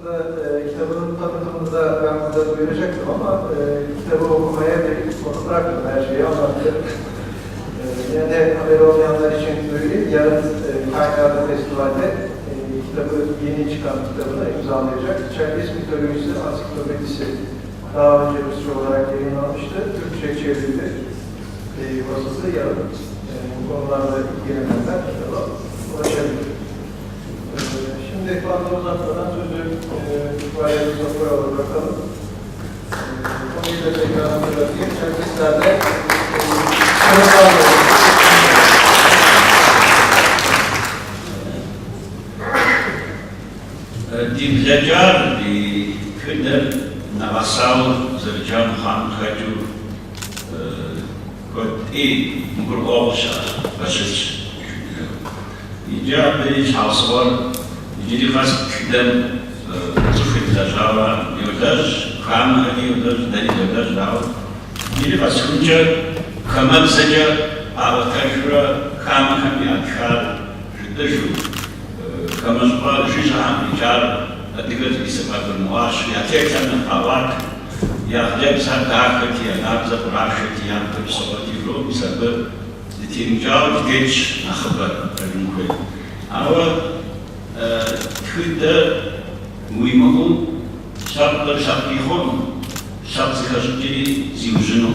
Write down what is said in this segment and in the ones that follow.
aslında kitabının tanıtımını da ben burada duyuracaktım ama kitabı okumaya bir konu bıraktım, her şeyi anlattım. Yine de haberi olmayanlar için söyleyeyim, yarın Kaynarca Festival'de kitabı, yeni çıkan kitabını imzalayacak. Çerkes Mitolojisi Ansiklopedisi daha önce Rusça olarak yayınlanmıştı, Türkçe çevrildi. Basısı yarın bu konularla ilgilenenler kitaba ulaşabilir. Şimdi fazla uzatmadan sözü itibariyle Zafer'a bırakalım. Konuyla tekrar hatırlatayım. Çerkesler'de Die Vlejar, die Kinder, Navassau, Zerjan, Han, Khaju, Kot Mkurkovsha, Basic. Ja, ich Hauswar, die fast Kinder, zu viel Java, Yodas, Kam, Yodas, Yodas, Dao, die fast Hunja, Kamal Saja, Avakashura, Kam, Hamyakar, Judashu. كما قال شجاع رجال الدقات بسبب المواش يعطيك من الحوات يخدم سرداكت ينابز براشت ينابز صوتي لو بسبب التنجاو تجيش نخبر المكوي أو كده ويمهو شابيخون شاب سكاشتي زيوجنو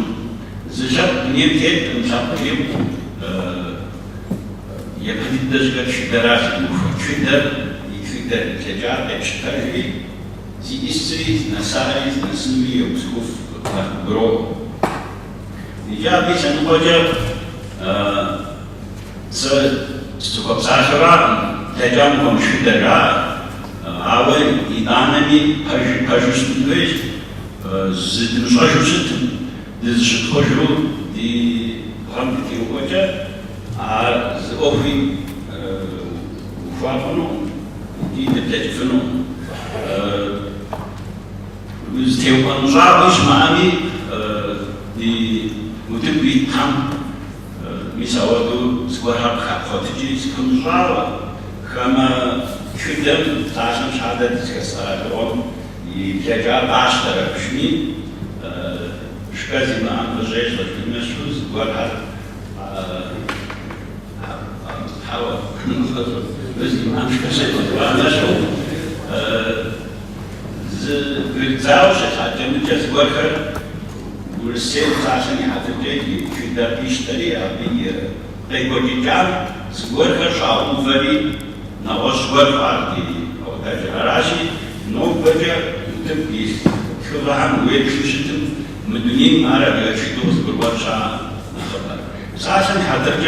زجاب نيمتين شابيخ يبدي دجاج شدراج شدر يفكر تجار اشتري زي استري نسايز نسمي وسكوف برو يجابي سنقول سكوف ساشرا تجامهم شدرا أول إدانمي پاجوستويش زدمشاجوست دزشتخوجو دي غمتي وجه زوفي فانو دي تلفنو وزتيوان جابش معامي دي متبي تام مساواتو سكورها خاطجي سكون جاوا كما كدم تاشم شهادة تسكسارون يبجا باشتر بشمي شكازي ما انجاج لكمشو سكورها حاول بس ما مش كسر وانا شو زاوش حتى من جز وركر والسيد عشان يحتاج كده بيشتري أبي قيبوجي جام وركر شعب فري نواش وركر عادي أو تجاراشي نو بجا تبيس شو راح نويل شو شتم مدنين عربي شدوس بالورشة نخبر عشان يحتاج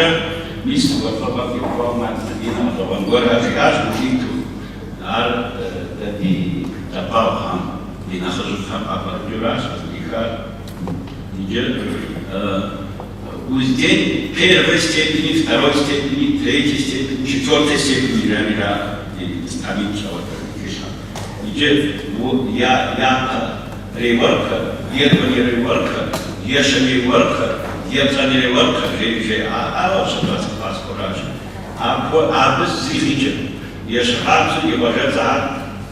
ميس وطبعا في قوام المدينة طبعا ورها في عاش مشيتو نار دي تقاوهم لنخرجهم عبر الجراس والإخار نجل وزدين первой степени, второй степени, третьей степени, четвертой степени рамира стамин чавата киша. Нجел я реворка, едвани реворка, ешами реворка, ебзани реворка, гребже вообще абыз зихичен, ешхабзу ебажаза,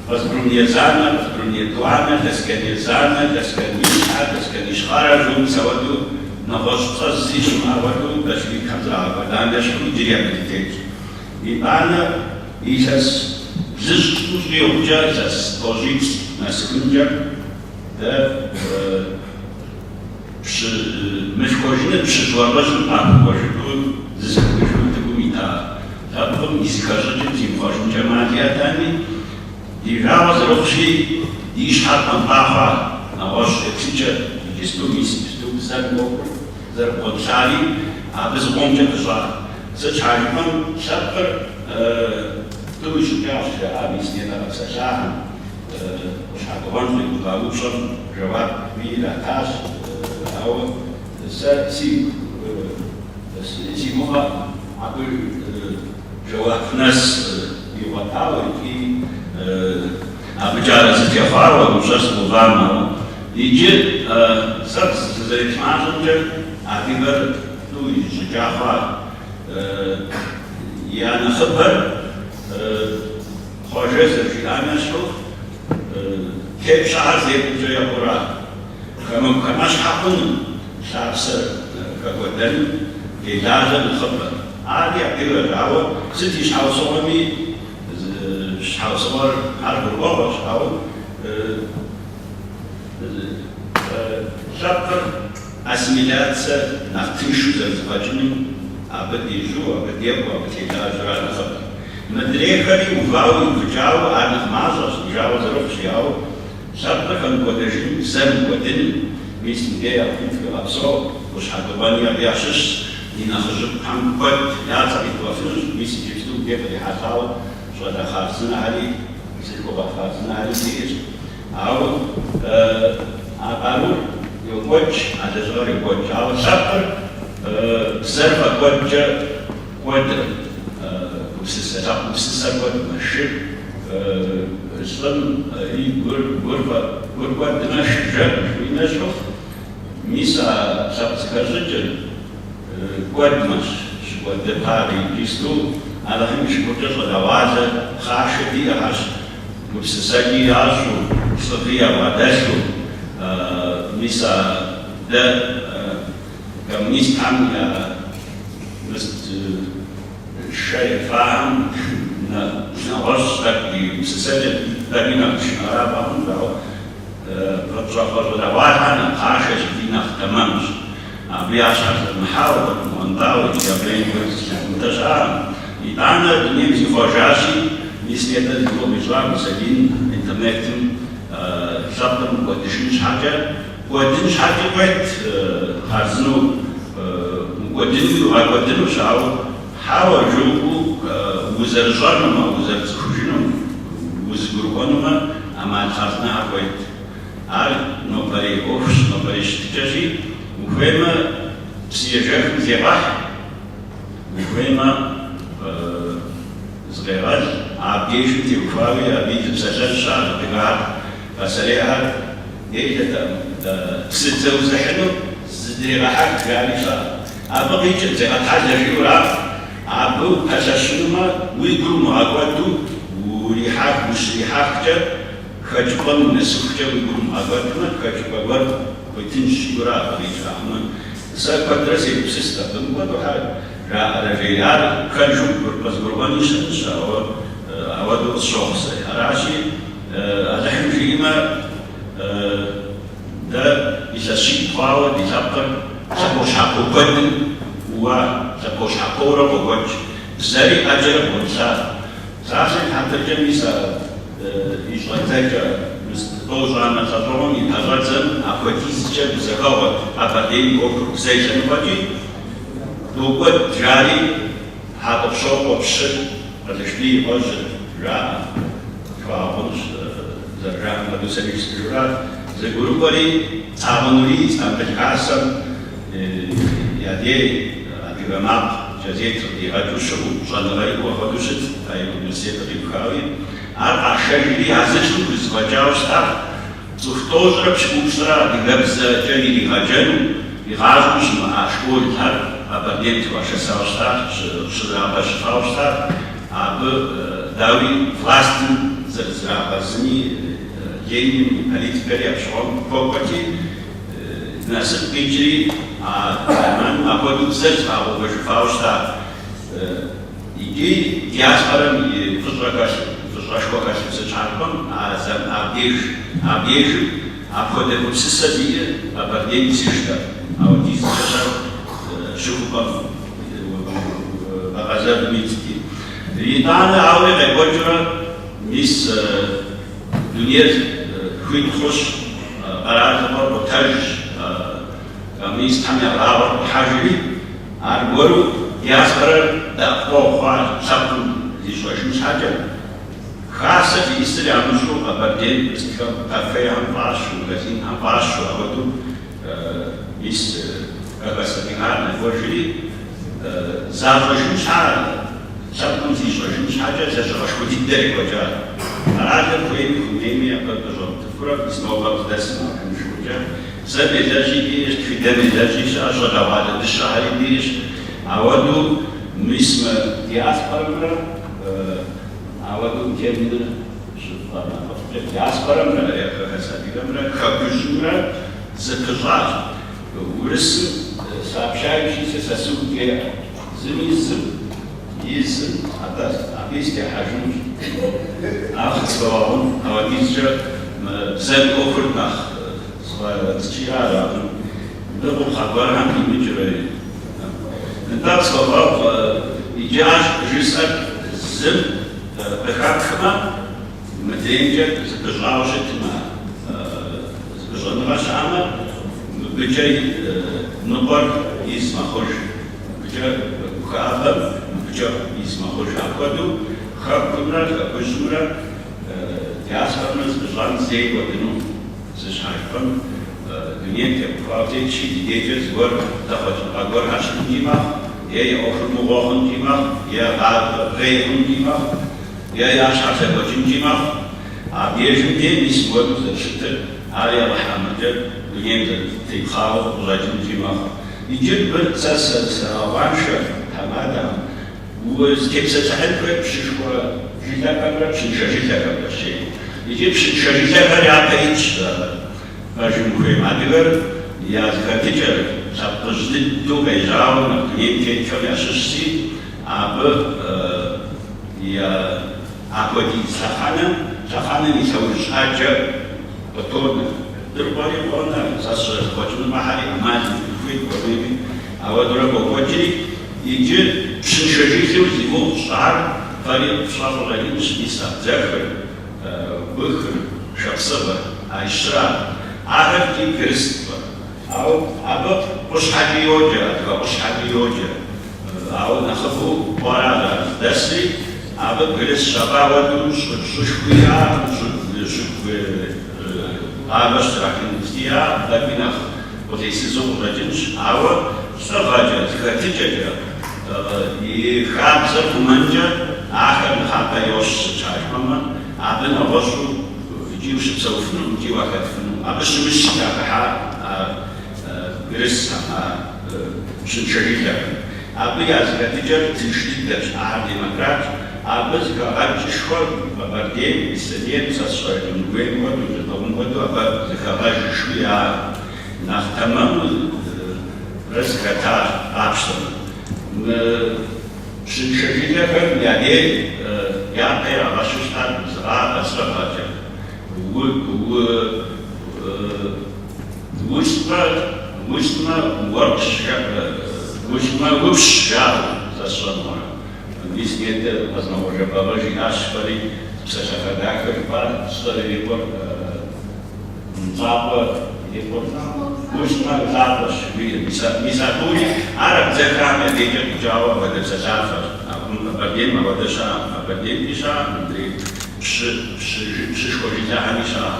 возбруньезана, возбруньедуана, десканезана, десканишха, десканишхара, жун саваду, нагошца зишм аваду, дашли камза авадан, дашли директитет. И ана, и сейчас зишку ждёбжа, сейчас пожить на секунду, да, мешкожины przyszłość akubożytu zyskujemy tego mita. Zatem i skażecie tym ważnym tematami i raz rocznie i szatan pacha na wasze przycie i stu zarpoczali, a bez łączenia że zaczęliśmy szapkę tu już jeszcze abis nie na zasadzie szakowany udałuszą żewat wila tas سيموها عبر جواب ناس يوطاو كي أبجار زتيفار ومشاس وغامة يجي سبس زي تماشنجر أعتبر تو يشجعها يعني خبر خواجه في العام شوف كيف شعر زي بجاي قرا كمش حقن شعب سر كقدر لازم الخبر عادي أكيد العوض ستي شحاو صومي شحاو صور حرب الوضع شحاو شابر أسميلات نفتيشو زوجني أبدي جو أبدي أبو أبدي تاجر على خبر مدري خلي وفاو وجاو أنا مازوس جاو زروف شياو شابر كان قدرين سام قدرين ميسم جاي أفيد في الأبصار وش حدواني أبي أشش ينخرج عن قد يعطي توافر ميسم جفتو جاي بدي حصاو شو هذا خارجنا عليه سيكو خارجنا عليه كثير أو أقالو يوجد على زور يوجد أو شابر زرفة وجه قدر وسيسر قدر مشي إسلام غرفة نشجع وينشوف ميسا شاب سكرجل قدر مش قدر هاري جيستو على هم شكوتر لوازة خاشدي عاش وسيساجي عاشو صفيا وادشو ميسا ده كمنيس عم مست الشيء فاهم نغش تكدي مسجل تبينا مش نرابهم لو بترفض لوازة خاشش فينا تمامش بيعشر المحاور المنطقة يبين متشعر يتعامل الدنيا في فوجاشي نسيت اليوم بيجوا مسجين إنترنت شابتر مقدشين حاجة مقدشين حاجة وقت خارزنو مقدشين شاو حاول جوكو وزرجانو ما وزرجانو وزجروانو ما أما خارزنا حقوقت عارف نبري أوفش نبري شتجي وفيما سيجاك زيراح وفيما زغيرات عبيش تيوفاوي عبيد بسجل شعر بقاعد فسريعها إيه ستة وزحنو زدري راحك يعني شعر أبغي جد حاجة فيورا عبو حشاشنما ويقولوا معقودو وريحك مش ريحك جد خجبان نسخ جد ويقولوا معقودنا خجبان ويتنشي ورا بريجا أما سأقدرسي بسيستا بمقدو حال رجال كان شو بس قرباني شنش أو الشخص راشي الحين فيما ده يسشي قاوة يسبق سبوش حقو قدم وسبوش حقو ربو قدش زري أجر ونسا ساسي حتى الجميسة يشغل توزعنا تطورون يتغزل أخوتيز جب زكاوة أبدين وكرو زيشن وجي دوقت جاري حتى بشوق وبشر الاشبيه وجه را كوابونش زرجان مدوسني سجورات زغوربري تعاونوري استمتعاسم يادي أديباماب جزيت دي غادوشو جانغاي وغادوشت أي نسيت ديبخاوي أربع شهري هزشلو بزواجاوشتا زفتوزر بشكوشترا ديغبز جاني ديغاجنو يغازوش مع شكول تر أبدين تواشة ساوشتا شدرابا شفاوشتا أب داوي فلاستن زرابا زني ييني политикари أبشعون فوقتي ناسب بيجري من أبدو زرابا وشفاوشتا يجي دياسبرم فزراشكوكاش بسجاركم أبيج أبخد بسسدية أبدين سيشتا أو ديز شوفكم بغزال ميتكي يدعنا عاولي غيبوجرا ميس دنيا خويت خوش قرار تبار بترج ميس تحمي الغابر بحاجري عربورو ياسبر دقوا خوان سبتو يشوش مش حاجة خاصة في إستري عمشو أبدين استكام كافيه هنفاش وغازين هنفاش وأودو ميس كاسبينار نفوجي زافش مش حاجة سبتم زيشوش مش حاجة زاشوش ودي دري وجا عادة كويمي كويمي أقدر تفكر اسمه باب دسمة مش وجا زبي داجي ديش في دم داجي شاشة دوالة الشهر ديش أودو مسمى دياسبرا أودو كمدر диаспорамра, хасадигамра, хабюжмра, закажать. Урыс, сообщающийся сосуде, змизм, изм, объясни хажуш, ахцваун, авадизжа, зен охурнах, чиара, дабл хабарам имиджрей. Так сказал, идеаж жисак зм, бехакхма, материнджа, закажавшитма, закажанного шама, бычай нубар из махош, бычай ухаабам, бычай из махош акваду, хабкумра, хабужмра, диаспорна закажан зей водину, зашайпам, дунья правде чи дети сгор, захочу агор хашин димах, я охрму вохан димах, я рейхан димах, я шахсе бочим димах, а бежим дем из воду зашитер, ария лахамаджа, дунья тихау ладим димах. Идет бы саванша тамада, уз тепса цахельпре пшишкора, жиля камера, пшиша жиля камера шей. Идет пшиша жиля камера апаич, Ажим Адивер, я захотел, запустить другой жаур, клиенте чоляши, абы я аподи сахана не саушаджа, потом другой он саш хочет махали амали, фуит а вот другой хочет идет пшишежитель его шар, парень шару ранин шмиса, захар, быхр, шапсава, айшра. Арабки перство, або пошхабиоджа, або нахабу парада даси, або перес шабаваду, шушкуя, або штрахинстия, дабинах, вот если зовут радинш, або шабаджа, тихатичаджа, и хабза куманджа, ахар нахака йош чашмама, або на вашу جيوش تسوفنون جيوا كتفنون أبش مش كحا برسها شنشريلا أبي أزكى تجار تشتيت أحد ديمقراط أبز كأج شكل بردين السنين ساسوي من وين ودو تدوم ودو أبز كأج شوية نختمم رزقتار أبشتم شنشريلا كم يعني يا بير أبشتار زراعة أسرع Вышма вышал за собой. Здесь нет возможности положить ашпали, сашахадакар, пар, старый репорт, запад, репорт. Вышма запад, мисатури, араб захраме ветер джава, вода сашафа, абадем, вода ша, абадем пиша, Андрей. ششكوري تاعها نشاء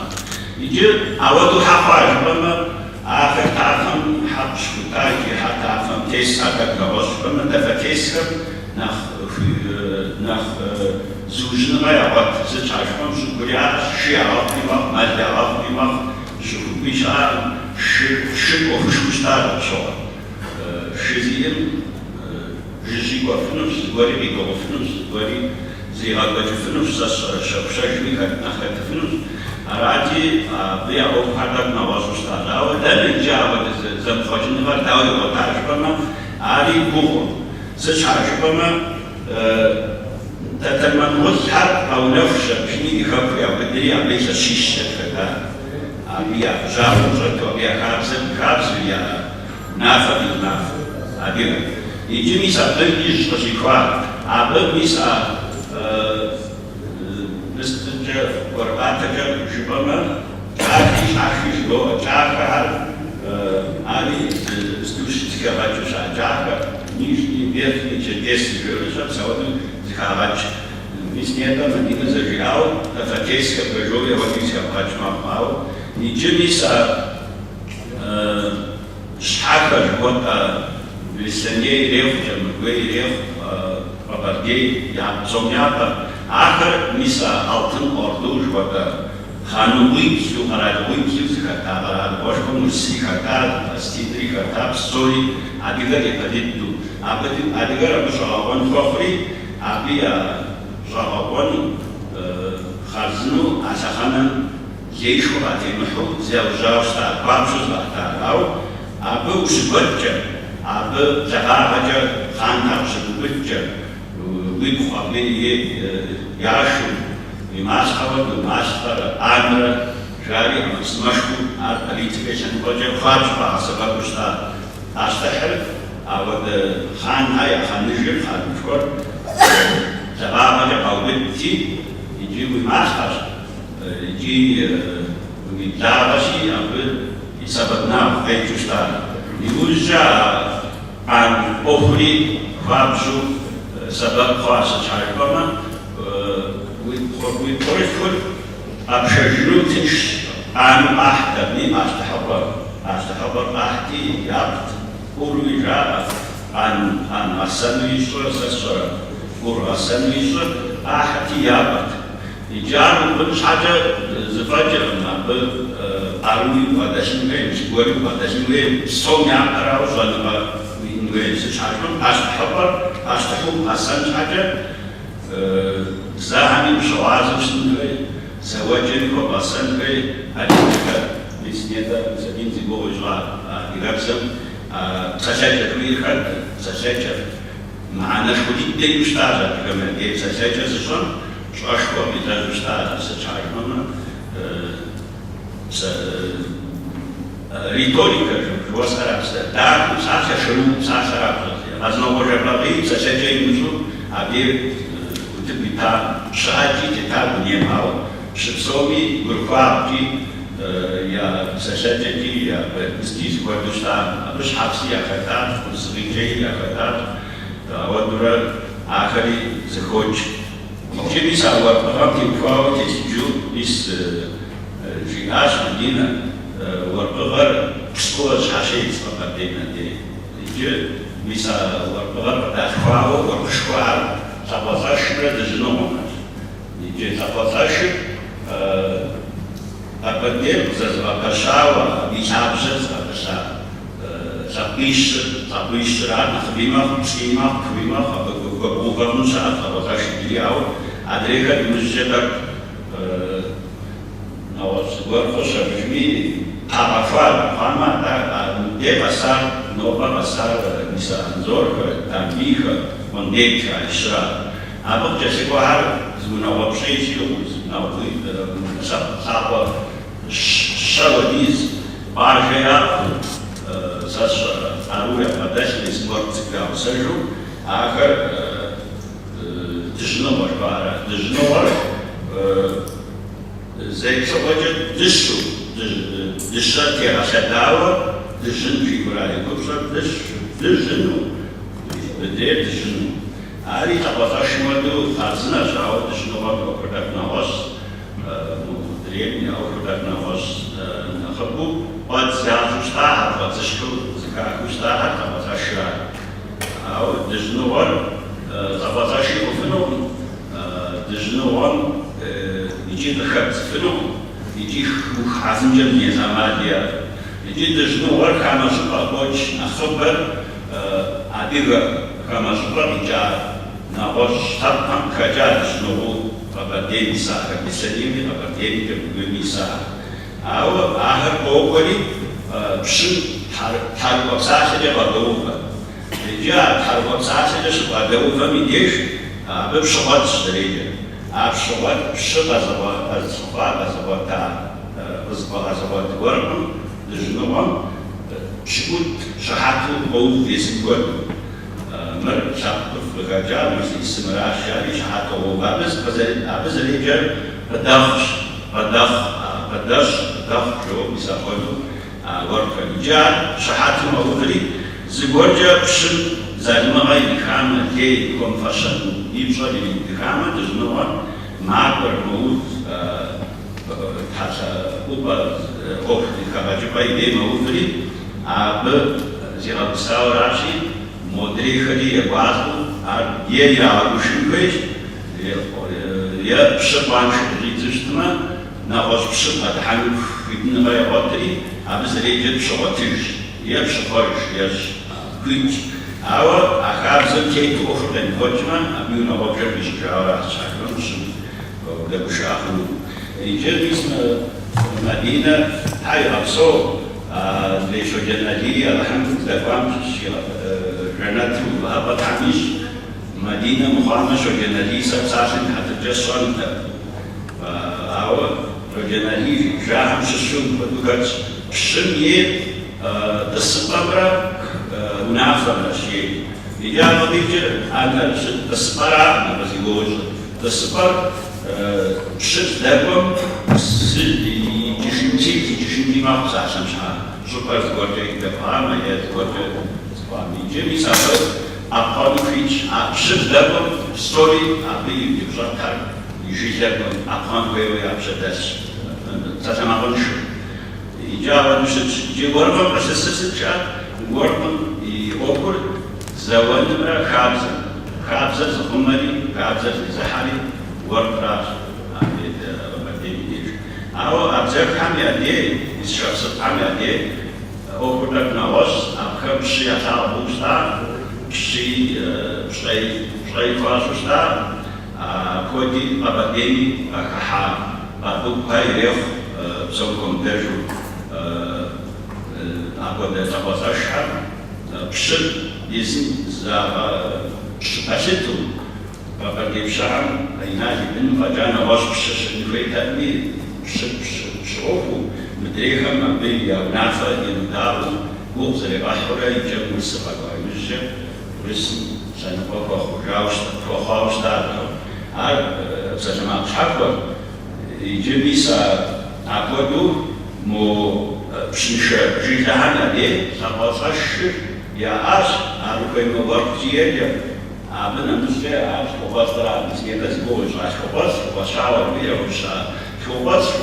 يجي عودوا حفاج بما آخر تعرفهم حبش وتاجي حتى تعرفهم تيس هذا كروش بما دفع تيسهم نخ زوجنا غير وقت زوج عشان شو بريء شيء عرفني ما مال عرفني ما شو بيشار شو وش مشتاق شو شزيم جزي وفنوس غوري بيكوفنوس غوري زي هذا جفنوس شبشة جميلة نخلت فنوس أراجي بيعوا حدا نوازوس هذا وده نجاب زم خشن غير داوي وتعرف بما عاري بوخ سشعر بما تتمنى وزحر أو نفش بشني يخاف يا بدري عبيس الشيش كذا أبيع جار وزرت أبيع خابز يا نافع أبيع يجي ميسا بلجيش تشيكوا أبل ميسا نستنجر ورقاتك جبما تعرفيش عارفيش لو تعرفها علي استوشت كباتش تعرفها نيجي بيرتني جديس جورجا سوادو زكاباتش ميسنيتا مدينة زجاو تفتيس كبرجوية وديس كباتش ماو نيجي ميسا شحاكا جبوتا بلسانيه ريف جمعوي ريف Babardey ya zomyata akhir misa altın ordu jwada khanui su aradui su kata boshko musi kata astidri kata story adiga ekaditu abadi adiga rabshawan fakhri abiya shawan خرزنو أسخنا ليش وقتي محو زوجة وستا بابشوز بحتاراو أبو وشبتجا أبو زغابجا خانتاق شبتجا ويبخوابي ياشو وماسخوة وماسخر آمرة جاري أمسمشكو أريتبشن بجا خارج بحسبا وشتا أستحر أود خان هاي خان نجيب خان مشكور زغابجا قوبتي يجي وماسخر يجي ويتلعبشي أبو يسببنا في جشتان يوجا عن أخري فابشو سبب خاص شايفنا ويقول أبشجنوتش عن أحدني أستحضر أحدي يابت ويجا عن السنويشر سسر والسنويشر أحدي يابت يجعل كل حاجة زفاجرنا بأروي ودشنوي شغوري ودشنوي سوميا أراو زلما وينوي سشاجون أستحب حسن حاجة زاهني بشوازم سنوي زواجري وبسنوي أديك بسنيدا زين زبوه جوا يرسم تشجع كبير تشجع معنا شو دي مشتاجة كمان دي تشجع زشون شو أشكو ميزان مشتاجة سشاجون ريتوريكا شو أسرع دار مسافة شلون مسافة أزنا وجه بلاقي تشجع يمشو أبي وتبيتا شاجي تتابع نيماو شبسومي غرفاتي يا سشجتي يا بستيز وردشتان أبش حبسي يا فتاة وصغيجي يا فتاة ودرا آخري زخوج جميع سوار بغامتي وفاوة تسجو إس جياش مدينة وربغر بسكوة شاشي فقط دينا دي يجي ميسا وربغر دافعه وربشوار تبطاشر دجنوم يجي تبطاشر أبدير زبكشاوة بيشابشر زبكشا تبيش راد خبيمة خبوغرن شاء تبطاش دياو أدريك المسجدك نواس ورخص بجمي أعرفان خاما ده بسار نوبا بسار نساء زور تنبيه ونديك إشراء أبغى جسكوا هار زمنا وبشيء نوبي صعب شوديز بارجيا ساس أروي أبداش نسمور تكلم سجو آخر دجنور بارا دجنور زي شوجة دشو دشة تيرا شداوة دجن في كورالي كوبشة دجنو بدير دجنو هذه تبغى شمالو خازنة شاو دجنو برضو كردنا وس مدرين أو كردنا وس نخبو بعد زيادة مستاهل بعد تشكو زكاة مستاهل تبغى شراء أو دجنور تبغى شيء فنون دجنور يجي الخبز فنون يجي حازم جميع زماليا يجي دجنور كما شبه بوش أخبر عديد كما شبه رجال ناقش تبقى كجال دجنور فبدي مساحة بسليمي فبدي كبير مساحة أو آخر قولي بشن تحرق ساشة بدوفة رجال تحرق ساشة بدوفة ميديش ببشغل شدريجة أبشغل بشغل زبط زبط ورم دجنوم شقود شحاتو قوة في سكوت مر شحاتو في الرجال مثل استمرار شاري شحاتو وبابس أبز رجال بدخ جو بيسافروا ورك رجال شحاتو موفري زوجة بشن زلمة غير خامة كي يكون فشل يبشر خامة دجنوم معبر موت حتى أوبا أختي كباجي بيدي موفري أب زيادة ساوراشي مدري خدي يبازو يدي عروشين كيش يا بشبان شدري تجتمع ناقص بشبه تحلف في غير قدري أبز ريجت شغتيش يا بشفايش يا كيش أو أخاب زكيت أخرى الهجمة أبيون أبوكر بشجارة شكلهم شو وده بشاخو يجي اسم مدينة هاي أبصو ليش جنالي الحمد لله قام جنات وهبط عميش مدينة مقامة شو جنالي سبساشن حتى جسون أو جنالي جاهم ششون بدوكات شنيه السبرة ونعرف الشيء إجابة بيجر أنا السبرة أنا بس يقول السبر شد دبم جشنتي ما بس عشان شها سوبر سكوتي دبها ما يسكوتي سبامي جميع سبب أقام فيش شد دبم ستوري أبي يبصر كار يجي دبم أقام ويا أبشدش تسمع بنش إجابة مش جوارم بس السلسلة جوارم يأكل زوال مرة خابزة زخمري خابزة زحري ورقراش أو أبزر كم يدي الشخص كم يدي أو كذا نواس أبكم شيء أتعب وستا شيء فاسوستا كودي أبدي أكحا أبو بايرف سوكم بيجو أبو ده تبصرشها بشر يزن شباشتو أبدي بشرم أيناجي بن فجانا واش بشر نفي تأمين شوفوا مدريها ما بين يا نافع يندارو وغزر بحرة يجمع السباق ويمشي ورسم سنبقى خواوش دارو سجمع شحبه يجمع سا أقودو مو بشنشة جيتهانا دي سباسش يا أش أروي مباركية أبنا مسجد أش كباسرا مسجد أسبوع أش كباسر ويا وشا كباسر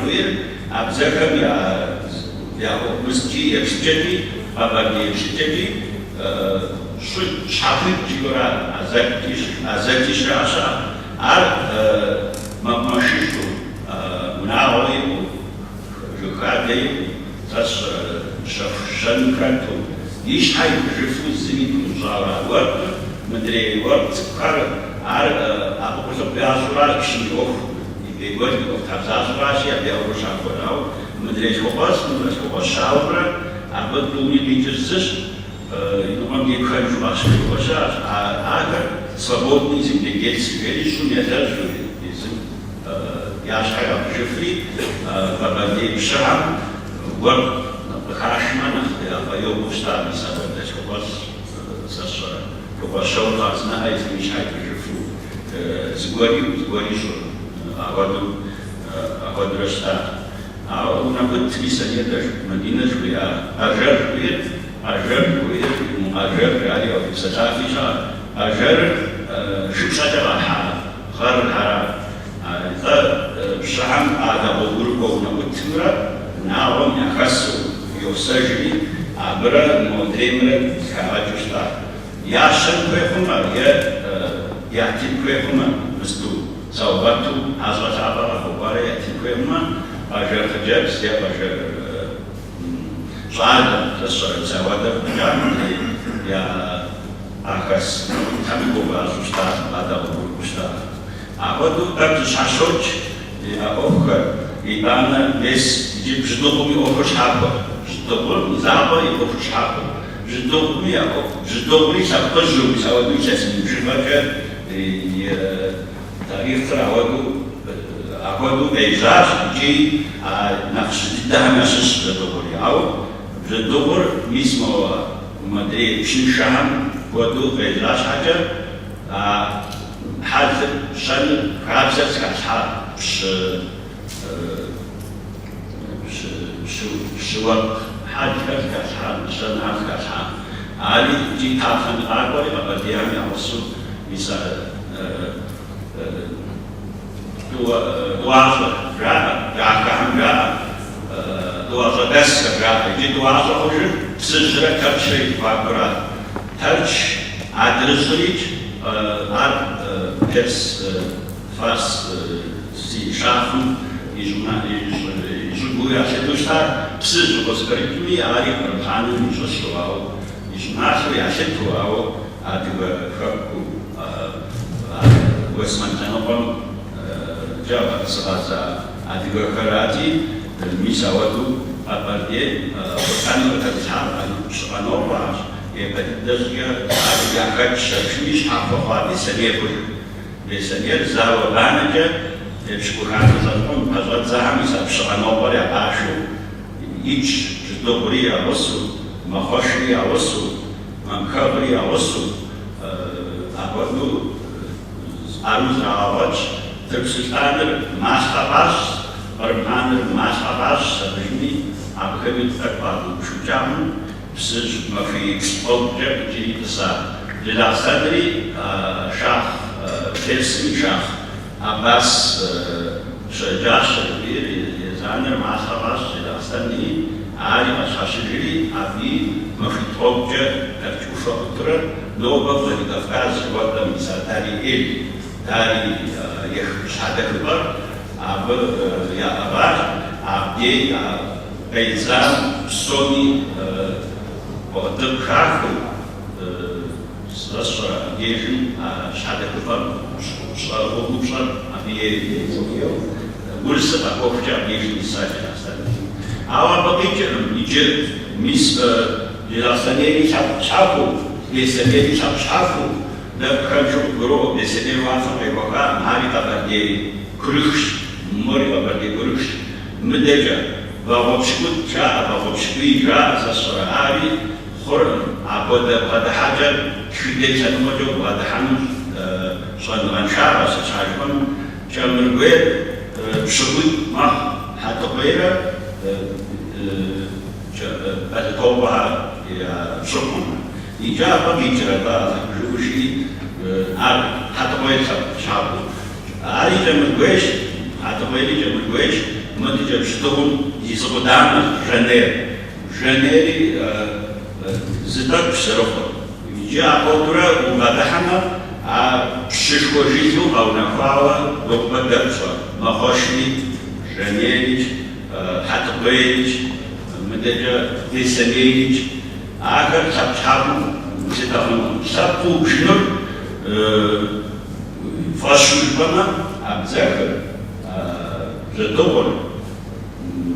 ويا أبزكم يا مسجد مسجدي أبغى مسجدي شو شافي جيران أزكيش راسا ما ماشيشو مناوي وجكادي تاس شفشن كاتو يش هاي بجفو زمين مزارع ورد مدري ورد كار أبو كذا بيازورا كشيوف يقول لك تابزازورا شيء بياورشا كوناو مدري شوباس شاورا أبو دومي بيجزش ينقم يكفل شوباس كوشاش أكر свободный земледельский шум я даже я шагал жифри победил шам вот хорошмана я поел устами садать кубас саша кубас шоута знает мешает жифру сгоришь а вот растат а у нас вот списание даже Медина жуя ажер реально сажафиша أجر شو شجرة حارة خار الحارة الشحم هذا بقولكم نقطة نعم يخسو يوسجي عبر مدرمر كهاجوستا يا شن كيفما يا تيم كيفما مستو صوباتو هذا شعبا خبارة يا تيم كيفما أجر تجلس يا أجر صعدة تصير سوادا يا أخس تامي بوغا سوستا هذا بوغوستا أقولو تامي شاشوج يا أوكر إبانا بس يجيب جدوكمي أوكر شابا جدوكمي زابا يوكر شابا جدوكمي جدوكمي شابا جدوكمي سوادو جسمي جبكة تاريخ أقولو بيجاش يجي نفس الدهن نفس جدوكمي أو جدوكر ميسمو مدري بشن شهم ودو بيجاش حاجة حادث شن خابزة كاشها شو حادث كاشها شن حادث كاشها علي جي تافن أقولي بقديام يوصل مثال دوازة جاء كهم جاء دوازة دس جاء يجي دوازة خوش سجرة كبشة فاكرات ترش عدرسريج بس فاس سي شافن يجوا يشتوشتا بسيج وسكريتوي عاري برهان يشوشواو يجمعوا يشتواو عدوا فكوا واسمن تنظم جاب سبازا أديك كراتي الميساواتو أبردي وكانوا كتشعر أنو راش يبدأ أديك شمش حفظات سنير بسنير زاو بانجا شكوكان زلمون بزود زهم يسبش أنو بري عاشو إيش جدوري أوسو مخشري أوسو مكبري أوسو أبدو أروز راوج ترسلتانر ماسخباش برمانر ماسخباش سبجني أبكمل تكبادو شجعم بسج ما في أوجب جديد صار للأسدري شاخ فلسطين شاخ عباس شجاش الكبير يزانر ماسخباش للأسدري عالي مشاشجري أبي ما في أوجب كتشوف أكتر نوبة في كافكاز وقت مثال تاريخي داري شهادة كبر أب يا أبار أبدي بيزان سوني وقدم خاكو سرسر جيجن شهادة كبر شر وبشر أبي ورثة أكوفجا جيجن ساجن أستاذ أول بقية يجي مس للأسانية شافو لسانية شافو ده كانشو برو لسانية واسع بيوكا ماري تبردي كرش موري تبردي كرش مدجا وابشكوت جا وابشكوي جا زسر عاري خرم عبود بعد حاجة شديد سنوجو بعد حنوش صن غنشارة سشاجون جمر غير بشكوت ما حتى غيره بعد توبها يا شكون إجابة بيجربها جوشي حتى غير شابو عاري جمر غيش حتى غير جمر غيش ما تجيب شتون يسقطان جنيري زدك بسرفه يجي أقدره وبدحنا ششكو جيزو أو نفاوة وبدأ ما خشني جنيري حتى غيرش مدجا لسانيش آخر سبحانه ستهم سبحو شنو فاشل بنا أبزخر جدول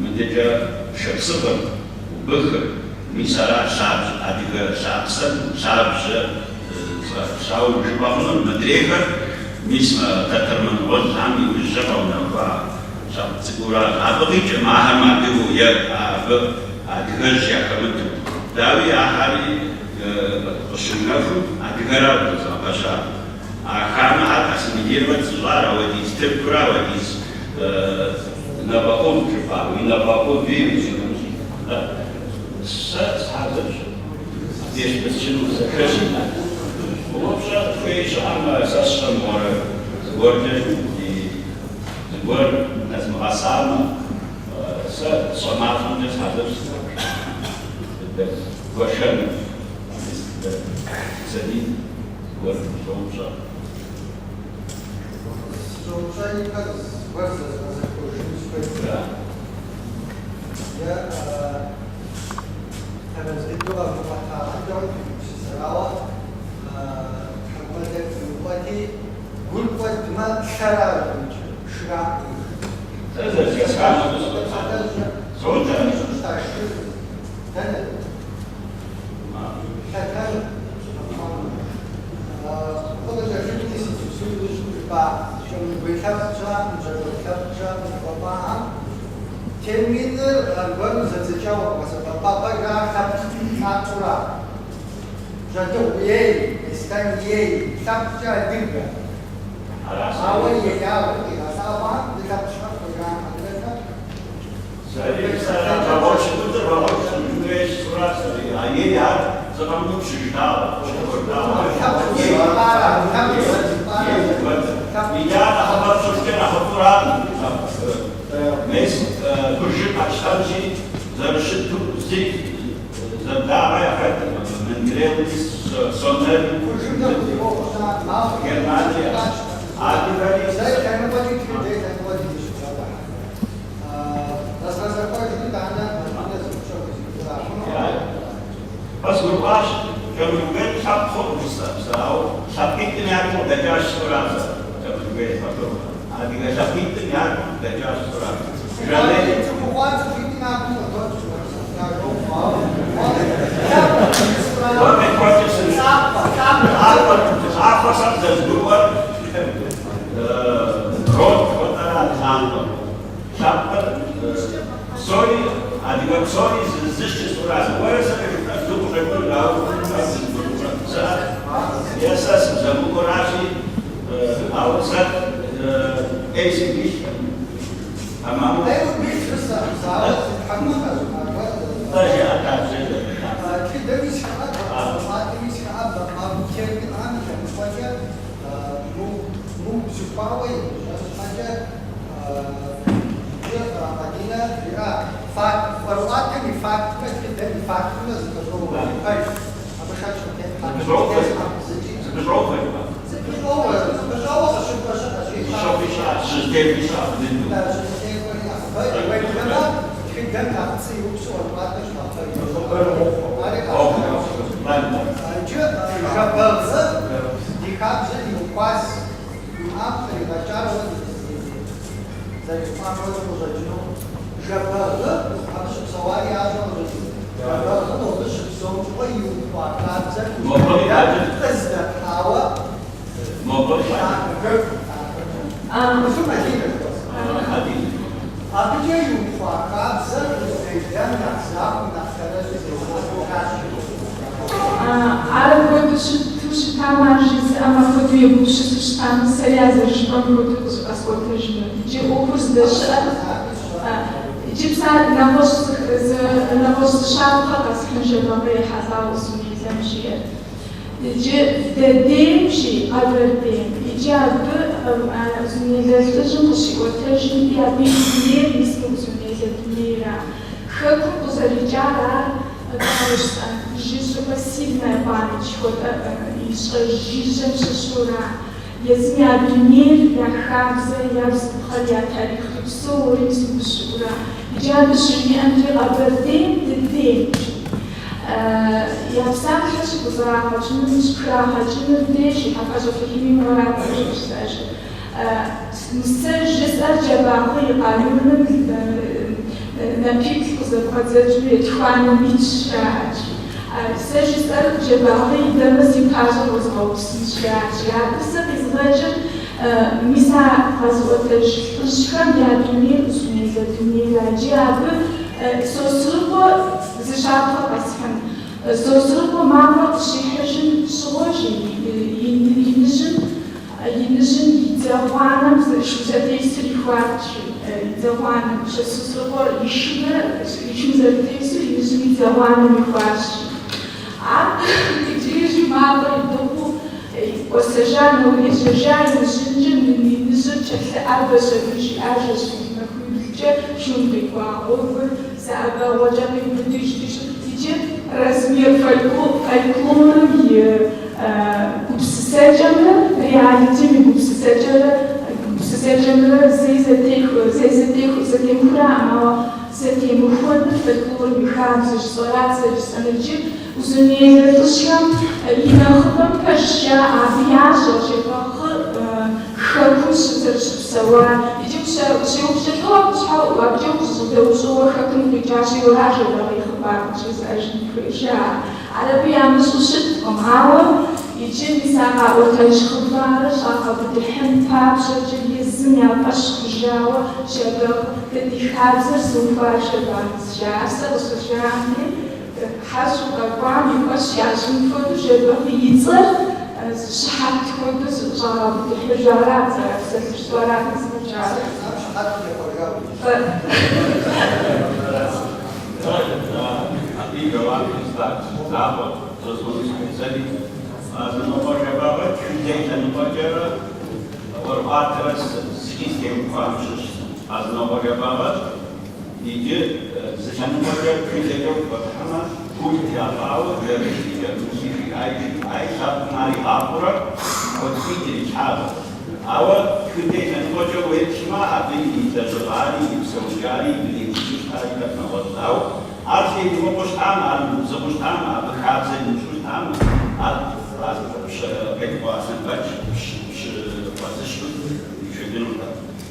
مدجا شخصبر وبخر مثلا ساب أديك سابسن سابز ساو جبهنا مدريكر مثل تترمن وزعني وزعنا فا سب سكورا أبغيك معها ما تقول يا أديك يا كمان داوي أحد الشنافو أديكرا بزاف أخانا هذا سنجير بتزارا وديس تبكرا وديس نبأون كفا ونبأون فيروس هذا ديش بس شنو سكرشنا وبشر في شهر أساس مور ورد ورد لازم أسامة صنعتهم ناس هذا وشن سديد ورد صوصة صوصة يكاد ورد هذا كل شيء يا أنا زدت لغة مقطعة أكثر في السراوة حملت في وقتي كل وقت ما شرع شرع هذا كسران صوتا terminal algoritm zadziałało, papa gra natura. Że to jej, jest tam jej, tam trzeba dygę. Małe jej, ale a sama, gdy tam trzeba program, a jej jak, co tam tu przyjrzała, I ja na chyba wszystkie na hoturami. My kurzymy kształci, zawsze tu zdjęć, zadała jak من جريلس صنر Germania عادي بالي زي كان بدي كده زي كان بدي بس كويس جدا عندنا بس قرباش كانوا يقول شاب خبز ساو شابيت نعرفه دجاج سوراسة كانوا يقول فاتو عادي شابيت deja sura.这不花这不一定拿不了多少，要有好，Oameni foarte sunt. Apa s-a dezgurbat rod, hotărât, anul. Sorii, adică sorii zice sura, voi să ne jucați lucrurile la Essa să bucurați, auțat, exibiți. Am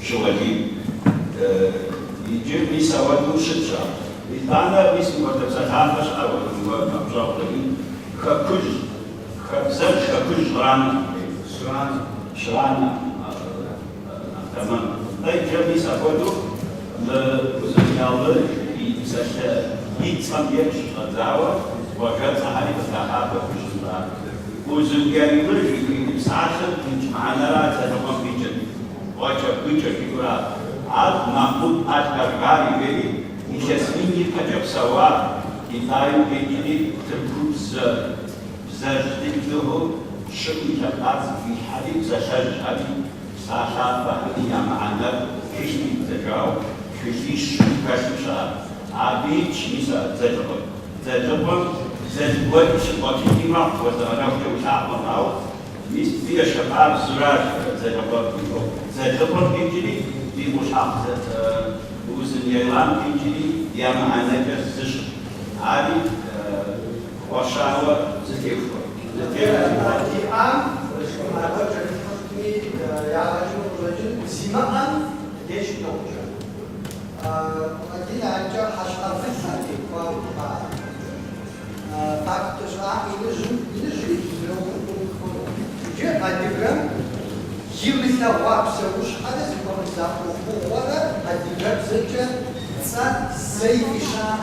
Showali يجيب لي سواد وشتشا يتانا بيسم قد تسحافش أو مبجاقين ككل كزرش ككل شرانا تمام طيب جميع سوادو لوزنيالله يسشى يتسميش الدعوة وجد صحيح الصحافة وشتشا وزنيالله يسعى معنا لا تنقم بيجن وجب بيجن يقول عاد محمود أشكرغاري بيجي يشسميني كجب سوا يتايم بيجي تبكوب زجدله شمي جبات في حديث زشج حديث ساشا فهدي معنا كشمي تجاو كشيش كشمشا عبيد شميسا زجبل شباكي ما وزارة وشعبنا في شباب زراج زجبل بيجي في محافظة وزن يلام بيجي يا معنا جزش عادي وشاوة زتيفو الآن زمان ليش نوجه؟ مدينة عجل حشر في الثاني فاكتور إلى جاء الدبرم يمثل وابس وش هذا زمان زاكو ولا الدبرم زجا زي إشاء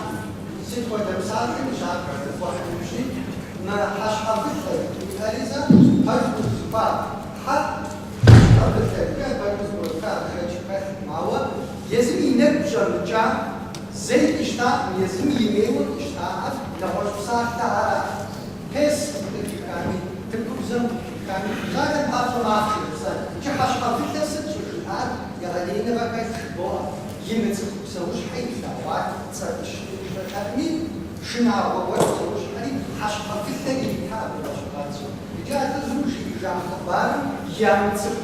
ست ودرسات إشاء واحد وعشرين ما حشر في الثاني هذا هذا الزباد حد هذا الثاني هذا الزباد خرج معه يزمي نبجر جا زي إشتاء يزمي يميل إشتاء لهوش ساعة بس تكاني تكوزن كاني زاد باتو آخر زاد جحش قبل تسد شغال يغلينا بقى خبوا يمسك سوش حي دعوات تصدش كاني شنا وقت سوش حي حش قبل تجي كاب الأشخاص جات زوج جام خبار يمسك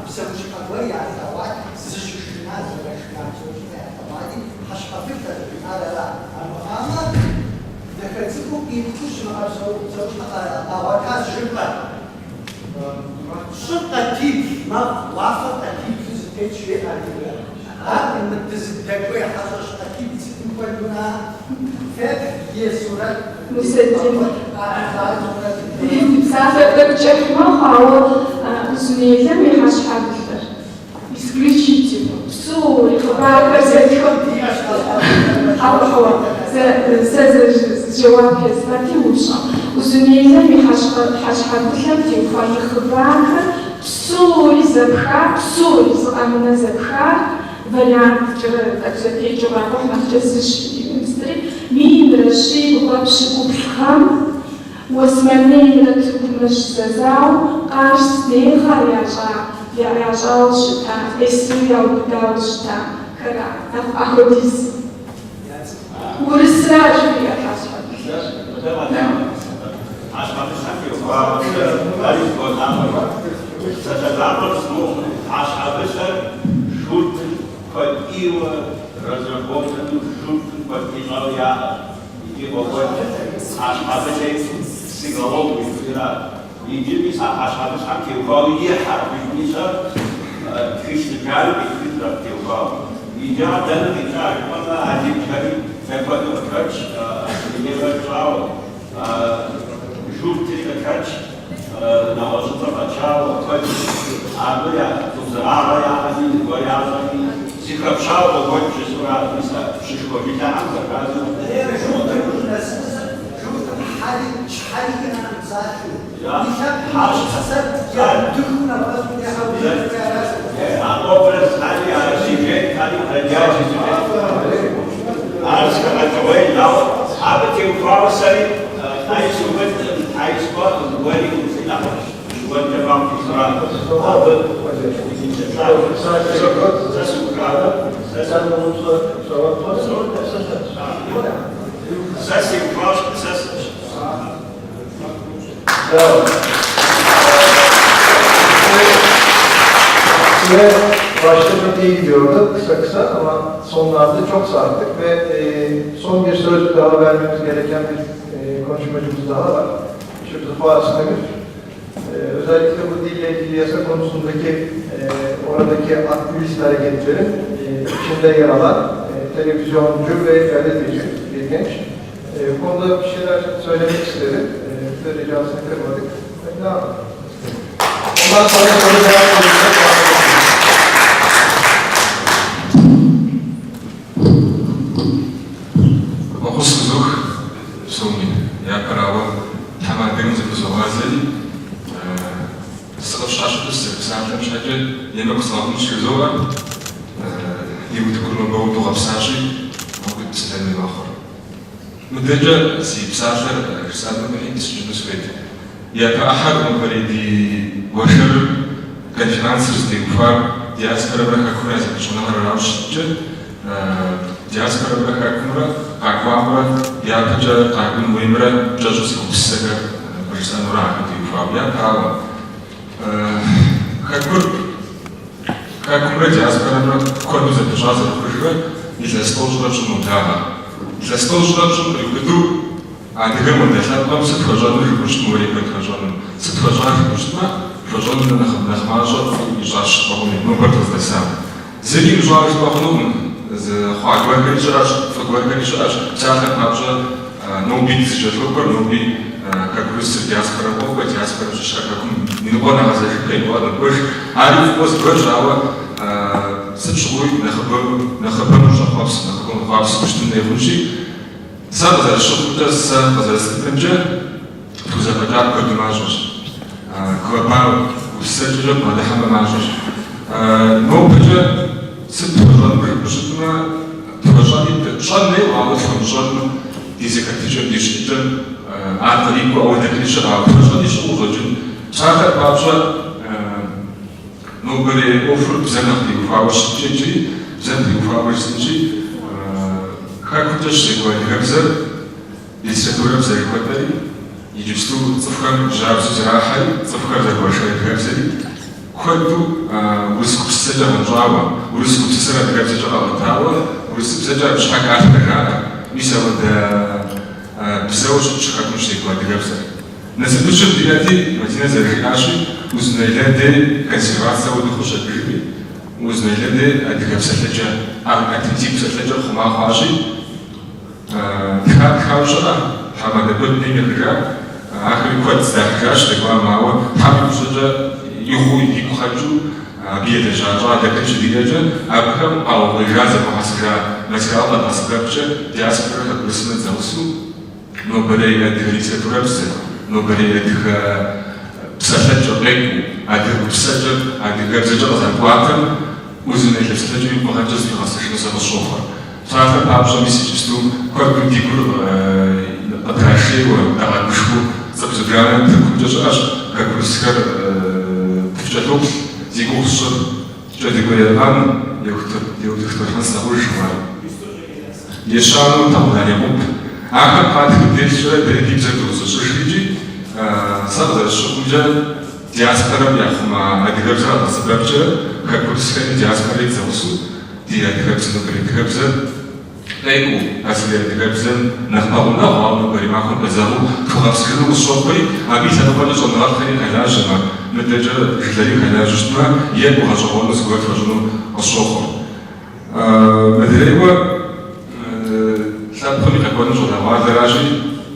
سوش قبل يا دعوات زش شنا زش شنا سوش دعوات حش قبل تجي هذا لا أما ذكرتكم يمكنش نعرفوا زوج أوقات جبل شرطة تيجي ما وافق تيجي تزداد شيء على إن تزداد ويا حاجة شرطة تيجي تكون لنا فات يسورة مسجل سافر بتشوف ما هو سنية ما يحش حاجة исключительно все خبر زي هو جواب هزبتي وشا وزنيزة حشحة بخلتي وفاي خبرها بسوري زبخار بسوري زغامنا زبخار вариант такие جواب احنا تجسش مستري مين رشي وقبش كوبخام واسمعني لك مش زاو قاش سنين خارجة يا جال شتا اسمي او بدال شتا كرا اخديس ورسراج يا حسن يجيب يسعى عشان كيوكاوي يحرق بيشميشا كيش تجارب يفكر كيوكاوي يجاب دل يجاب والله عجيب شيء فقط الكرش يجيب الجاو جوب تري الكرش نوازط الجاو كل عبية تزرع يا عزيز ويا عزيز سكر شاو وقول جسورة مثل شكو بيتا عم تكازو حالي أنا مسافر حاش حسب يدخلنا بس أقبل حالي على شيء حالي رجاج عارف كمان كوي لو حابتي وفارسي عايز وبد عايز بعض الولي وفينا وانت بام في سرعة هذا Başta çok iyi gidiyordu, kısa ama sonlarda çok sardık ve son bir söz daha vermemiz gereken bir konuşmacımız daha var. Şu Fuat Demir. Özellikle bu dille ilgili yasa konusundaki oradaki aktivist hareketlerin içinde yer alan televizyoncu ve gazeteci bir genç. Bu konuda bir şeyler söylemek isterim. Ricasını kırmadık. Devam edelim. Ondan sonra devam edelim. Охосгөх сумни я право тамадын зэпэзогъазэри сэлъщащэдэс зэпсалъэм щэкӏэ емыкъу сэгъэгъум щызоӏэ иутыкурмэ бгъэпсащи могут сэлэми мэхъур. Мыдэкӏэ си псалъэр Александрым исчӏыну сфейт. Япэ ӏыхьэр мыхэри ди уэшыр конференцэр зытеухуар диаспорэмрэ хэкумрэ я зэпэщӏэныгъэр арау щыткӏэ диаспорэмрэ хэкумрэ къакӏуамрэ япэкӏэ къакӏун уемрэ кӏэщӏу зыгупсысэхэр Александрэ къатеухуауэ япауэ хэкумрэ диаспорэмрэ куэду зэпыщӏа зэрыхъужрэ илъэс тӏощӏрэ пщӏыну дагъэ. Илъэс тӏощӏрэ пщӏым къриубыду адыгэм уэдэлъэпкъым сыт хуэщӏэну жыхущӏтмэ уэри куэд хуэщӏэну. Сыт хуэщӏа жыхущӏтмэ хуэщӏэну нэхъ мащӏэ ищӏащ щӏэгъуни нобэр къыздэсам. Зыри ищӏауэ щӏэгъунукъым. Хъуагуэрхэри щыӏэщ, фэгуэрхэри щыӏэщ. Псалъэм папщӏэ ноби зыщӏэлъопӏэр ноби хэкурыстыр диаспорэ къокӏуэ, диаспорэм щыщхьэ хэкум и ныкъуэ нэгъэзэжын къекӏуэ ныбжь. Ари фӏыуэ зыгуэр щӏауэ сыт щыгъуи нэхъыбэм ущӏэхъуэпс, нэхъыбэм хъуапс хъущтын хуей хъунщи, сэ къызэрыщыхъукӏэ, сэ къызэрыстыпынкӏэ тхузэфэкӏар куэду мащӏэщ. Глобал усэкӏэкӏэ бгъэдыхьэмэ мащӏэщ. Нобэкӏэ сыт тхуэщӏэну жыпӏэщытмэ, тхуэщӏэни щӏэн хуейуэ, ауэ тхуэмыщӏэну ди зэхэтыкӏэм, ди щӏыкӏэм ар кърикӏуэ ауэ дэкӏри щыӏэу, тхуэщӏэни щыӏэу щӏэкӏын. Псалъэр папщӏэ нобэрей ӏуэхур бзэм нэхъ теухуауэ щыткӏэкӏи, бзэм теухуауэ щытынщи, хэкумкӏэ щекӏуэ адыгэбзэр литературэм зэрыхуэдэри, иджыпсту цӏыхухэм жьабзэу зэрахьэри, цӏыхухэр зэрыгуэшэ адыгэбзэри, куэду урысгупсысэкӏэ гъэнщӏауэ, урысгупсысэр адыгэбзэкӏэ къэгъуэтауэ, урысыбзэкӏэ щхьэ кафедэр жаӏэ. Мис ауэдэ бзэу щытщ хэкум щекӏуэ адыгэбзэр. Насыпыщым дилэти Мадинэ зэрыжиӏащи, узынэлэдей консервациэ удэхъуу щэкӏыжми, узынэлэдей адыгэ псэлъэкӏэ, аутентик псэлъэкӏэ хъума хъуащи, тхауэ щыӏэ, тхьэмадэ куэдым ехыжа, ахэри куэд здахыжащ, къекӏуам, ауэ тхьэм и гущӏэкӏэ игу хэкӏыу абы елэжьа щӏалэхэр щыдиӏэкӏэ, абыхэм къаухъуежа, зэхуэхьэсыжа материал къэдгъэсыбэпкӏэ диаспорэ хэкурысымэ зэусу нобэрей адыгэ литературэбзэ, нобэрей адыгэ псэлъэкӏэ къекӏуу, адыгэбзэкӏэ, адыгэбзэкӏэ къызэрыкӏуатэм узынэлъэ псэлъэкӏэ и гугъэкӏэ зригъэсэжыну сэ къысщохъуэр. Псалъэр папщӏэ мис иджыпсту куэдым ди гур къытрашейуэ, къэгъэгушхыу цӏыху зыбжанэм тыркумкӏэ щыӏэщ хэкурысхэр тыфкӏэлъоплъ, зи гугъу сщӏыр кӏэдыгуеяӏам еутыхтыхьэн слъэгъужмэ. Ещанэу тӏэкъуланемыӏу. Ахэр къатхым делъкӏэ дэри ди бзэр дыузыщӏыжрикӏи, сэ къызэрыщыхъумкӏэ диаспорэм яхъума адыгэбзэр къэдгъэсыбэпкӏэ хэкурысхэри диаспорэри зэусу ди адыгэбзэр, нобэрей адыгэбзэр къекӏуу, азырей адыгэбзэм нэхъ мэгъунэгъу, ауэ нобэрей махуэм къезэгъуу тхугъэпсыжыну къысщохъури, абы и лъэныкъуэкӏэ щӏэныгъэлӏхэри къелажьэмэ, мыдэкӏэ жылэри къелажьэ щытмэ, е гугъэщӏэгъуэну зыгуэр тхуэщӏыну къысщохъуэр. Мыдрейуэ лъэпкъым и къэкӏуэну щӏонэгъуалэращи,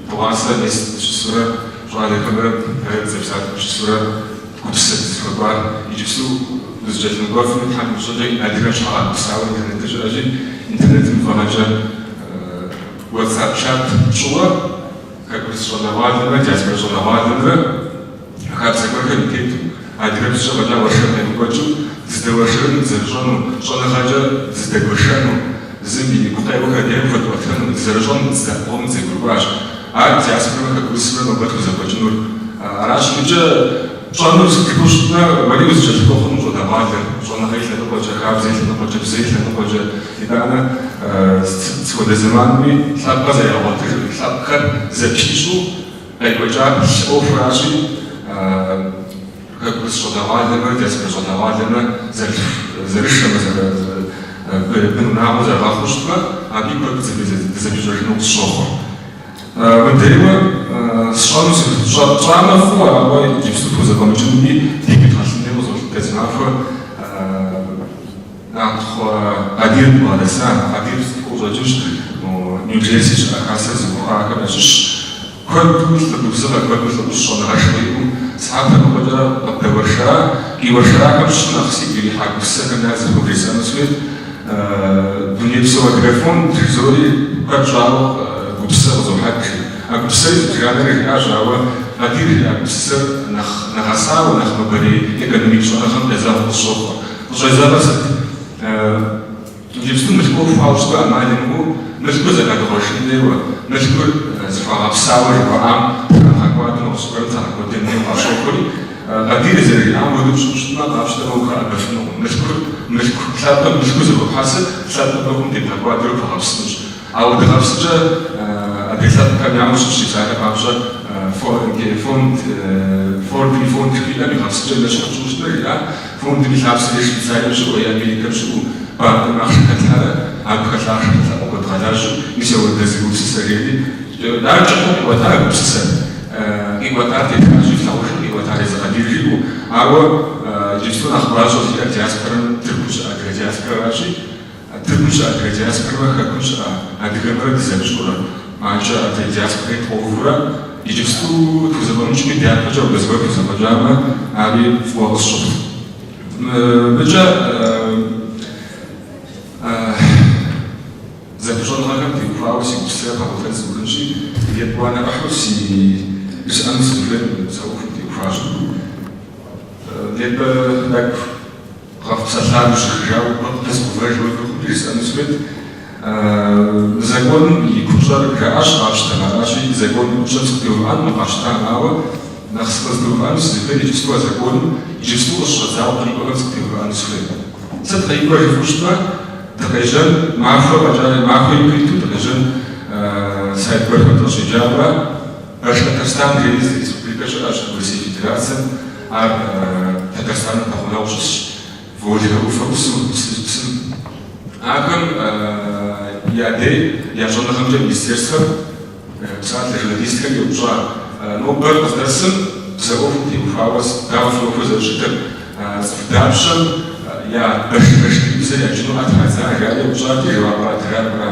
бгъуасэ щысурэ щӏалэхэмрэ зэпсалъэм щысурэ гупсысэ зыхуэкӏуар иджыпсту узыкӏэлъымыгуэфым тхьэм щӏэкӏэ адыгэм щхьэгъэгупсауэ интернетыр щыӏэкӏи, интернетым фӏэгъэкӏэ уатсап чат щӏыуэ хэкурыс щӏонэгъуалэмрэ, диаспорэ щӏонэгъуалэмрэ хабзэхэр тету, адыгэбзэкӏэ фӏэкӏа уэршэр къемыкӏуэкӏыу, зыдэуэршэрым зэрыщӏэну, щӏэныгъэкӏэ зыдэгуэшэну, зым и гукъеуэхэр дейм хуэдгъуэтэну, зэрыщӏэну здэпкъыгъым зегурыӏуащ. Ар диаспорэмрэ хэкурысымрэ нобэр тхузэхуэкӏынур. Аращ мыджэ щӏэну зытхыу щытмэ, уэри узыкӏэлъыкӏуэ хъуну щӏонэгъуалэр, щӏэныгъэ и лъэныкъуэкӏэ, хабзэ и лъэныкъуэкӏэ, бзэ и лъэныкъуэкӏэ, итӏанэ сыхуэдэ зэманми лъэпкъэ зэрягъуэтыж, лъэпкъхэр зэпищӏу къекӏуэкӏа ӏуэхуращи, хэкурыс щӏонэгъуалэмрэ, диаспорэ щӏонэгъуалэмрэ зэрышэмэ, бын унагъуэ зэрыгъэхъуу щытмэ, абы и куэд дызэпищӏэжыну къысщохъуэр. Мыдрейуэ щӏанэ хъууэ, ауэ иджыпсту тхузэфӏэмыкӏынуми, ди къитхьэлъынейуэ къызолъытэ махуэ Адир бгъэдэса, адир وجوش نيوجيرسي أخاصة زبوها كمشش كل مثل بسبب كل مثل بالصنع شويهم ساعات وجرا بورشرا كي ورشرا كمش نفسي اللي حق السكن نازل بوريسان سويد دنيا بسوا تليفون تزوري كجاو بسبب زوجك بسبب جانا رجع جاو غادي بسبب نغسا ونخبري إيكونوميك شو أخذ لزاف الصوفة وجزا بس جبتوا مشكور في هاوس بقى معلمه مشكور زي هذا الرشيد ده مشكور زفاف بساوي وعام حكوات نوصل تحكوا دنيا وعشوكري غادي زي العام ودوش ما بعرفش ده هو قاعد بفنو مشكور ثلاثة مشكور زي بحاسب ثلاثة بقوم دي حكوات دروب هابسنج أو ده هابسنج أديسات كان يعمل شيء ساعة بعرفش فون كبيرة بهابسنج اللي شخص ده فون دي بهابسنج ليش بيساعد شو يعني كمشو بعد ما أخذت هذا عم بخلص أخذت أوقات غلاش يسوي تزوج سريري لا تجمع وتعب بسسن إيواتار تكاجي فلاوش إيواتار زغادير جيبو أو جبتون أخبار شو زي الجاسكرن تركوش الجاسكراشي تركوش الجاسكر وخكوش أدريمر ديزابشورا ماشى الجاسكر توفرا يجبتو تزبونش مديان بجا وبزبط تزبجامة أبي فوق الصوت بجا زبجون غاكم تيفاوسي بسيطة وفاز وكلشي يبوانا أحوسي يسأل سفلين سوف تيفاش لب لك غف سلام شجاو بس بفاج ويكون يسأل سفلين زيكون يكوشر كأش تماراشي زيكون يكوشر سكتيوان مقاش تاماوا نخص سكتيوان سفلين يجسوا زيكون يجسوا الشجاو قريبا سكتيوان سفلين ستغيبوا يفوشنا تقريبا معرفة يمكن تقريبا سايد بركة الشجاعة أشكتستان جيز إسبريكاش أشكتسي فيدراسيا تقريبا تقولوش فوجه وفرس وسلسل أكم يادي يجون خمسة ميسترسر ساعات لجلديستك يوجع نوبل قدرسم سوف تيفاوس تعرف لوفوز الشتر دابشن يا باش تبزل يجنو أتحزان غالي وجاتي جوابات غالبا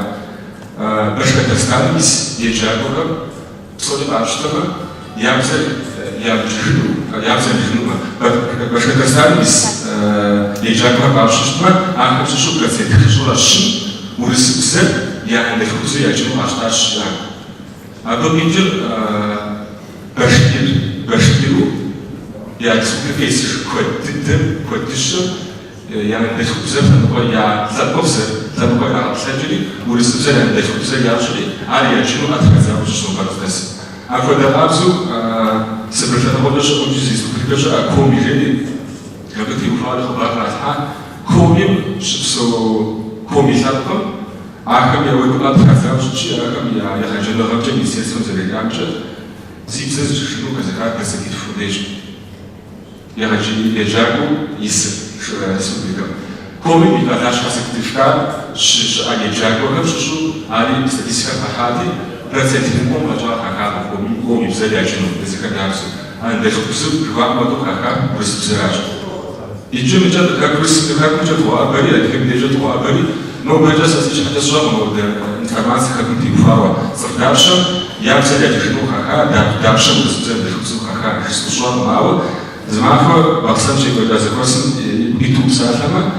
باش كتستانيس يجابوها صدق عشتما يابزل جنو باش كتستانيس يجابوها بعشتما آخر شو كتسي تخشولا شن ورسبزل يعني لفوزي يجنو عشتاش يعني أدو بينجل باش تيرو يعني سوكي كيسش كويت تشم يعني بتخبزه فنقول زبقة عطلجري ورسبزه يعني بتخبزه يعشري على يجنو أتخزه وشنو برفنس أكو ده أبزو سبرتنا قلنا شو جزء سبرتنا كومي جدي قبلتي وفاضي خبرات ناتها كومي شبسو كومي زبقة أكم يا ولد أتخزه وشي أكم يا خجلنا غمجة ميسيسم زي الجامعة زيبسز شنو كذا كذا فوديش يا خجل يجاكو يسب республика. Коми биташ сертифика али джаго хавшу али статистика хати процентин помажа хака коми бзалячно безакадарсу ан дешкусу квамато хака присцераж. Ичем чат как мы това бери как деже това бери но бежа сасич хата шамо де информация как типфава сардавша я бзалячно хака дабша бзалячно хака слушал мало زمانه بخصم شيء ولا زكوسن يتوب سالما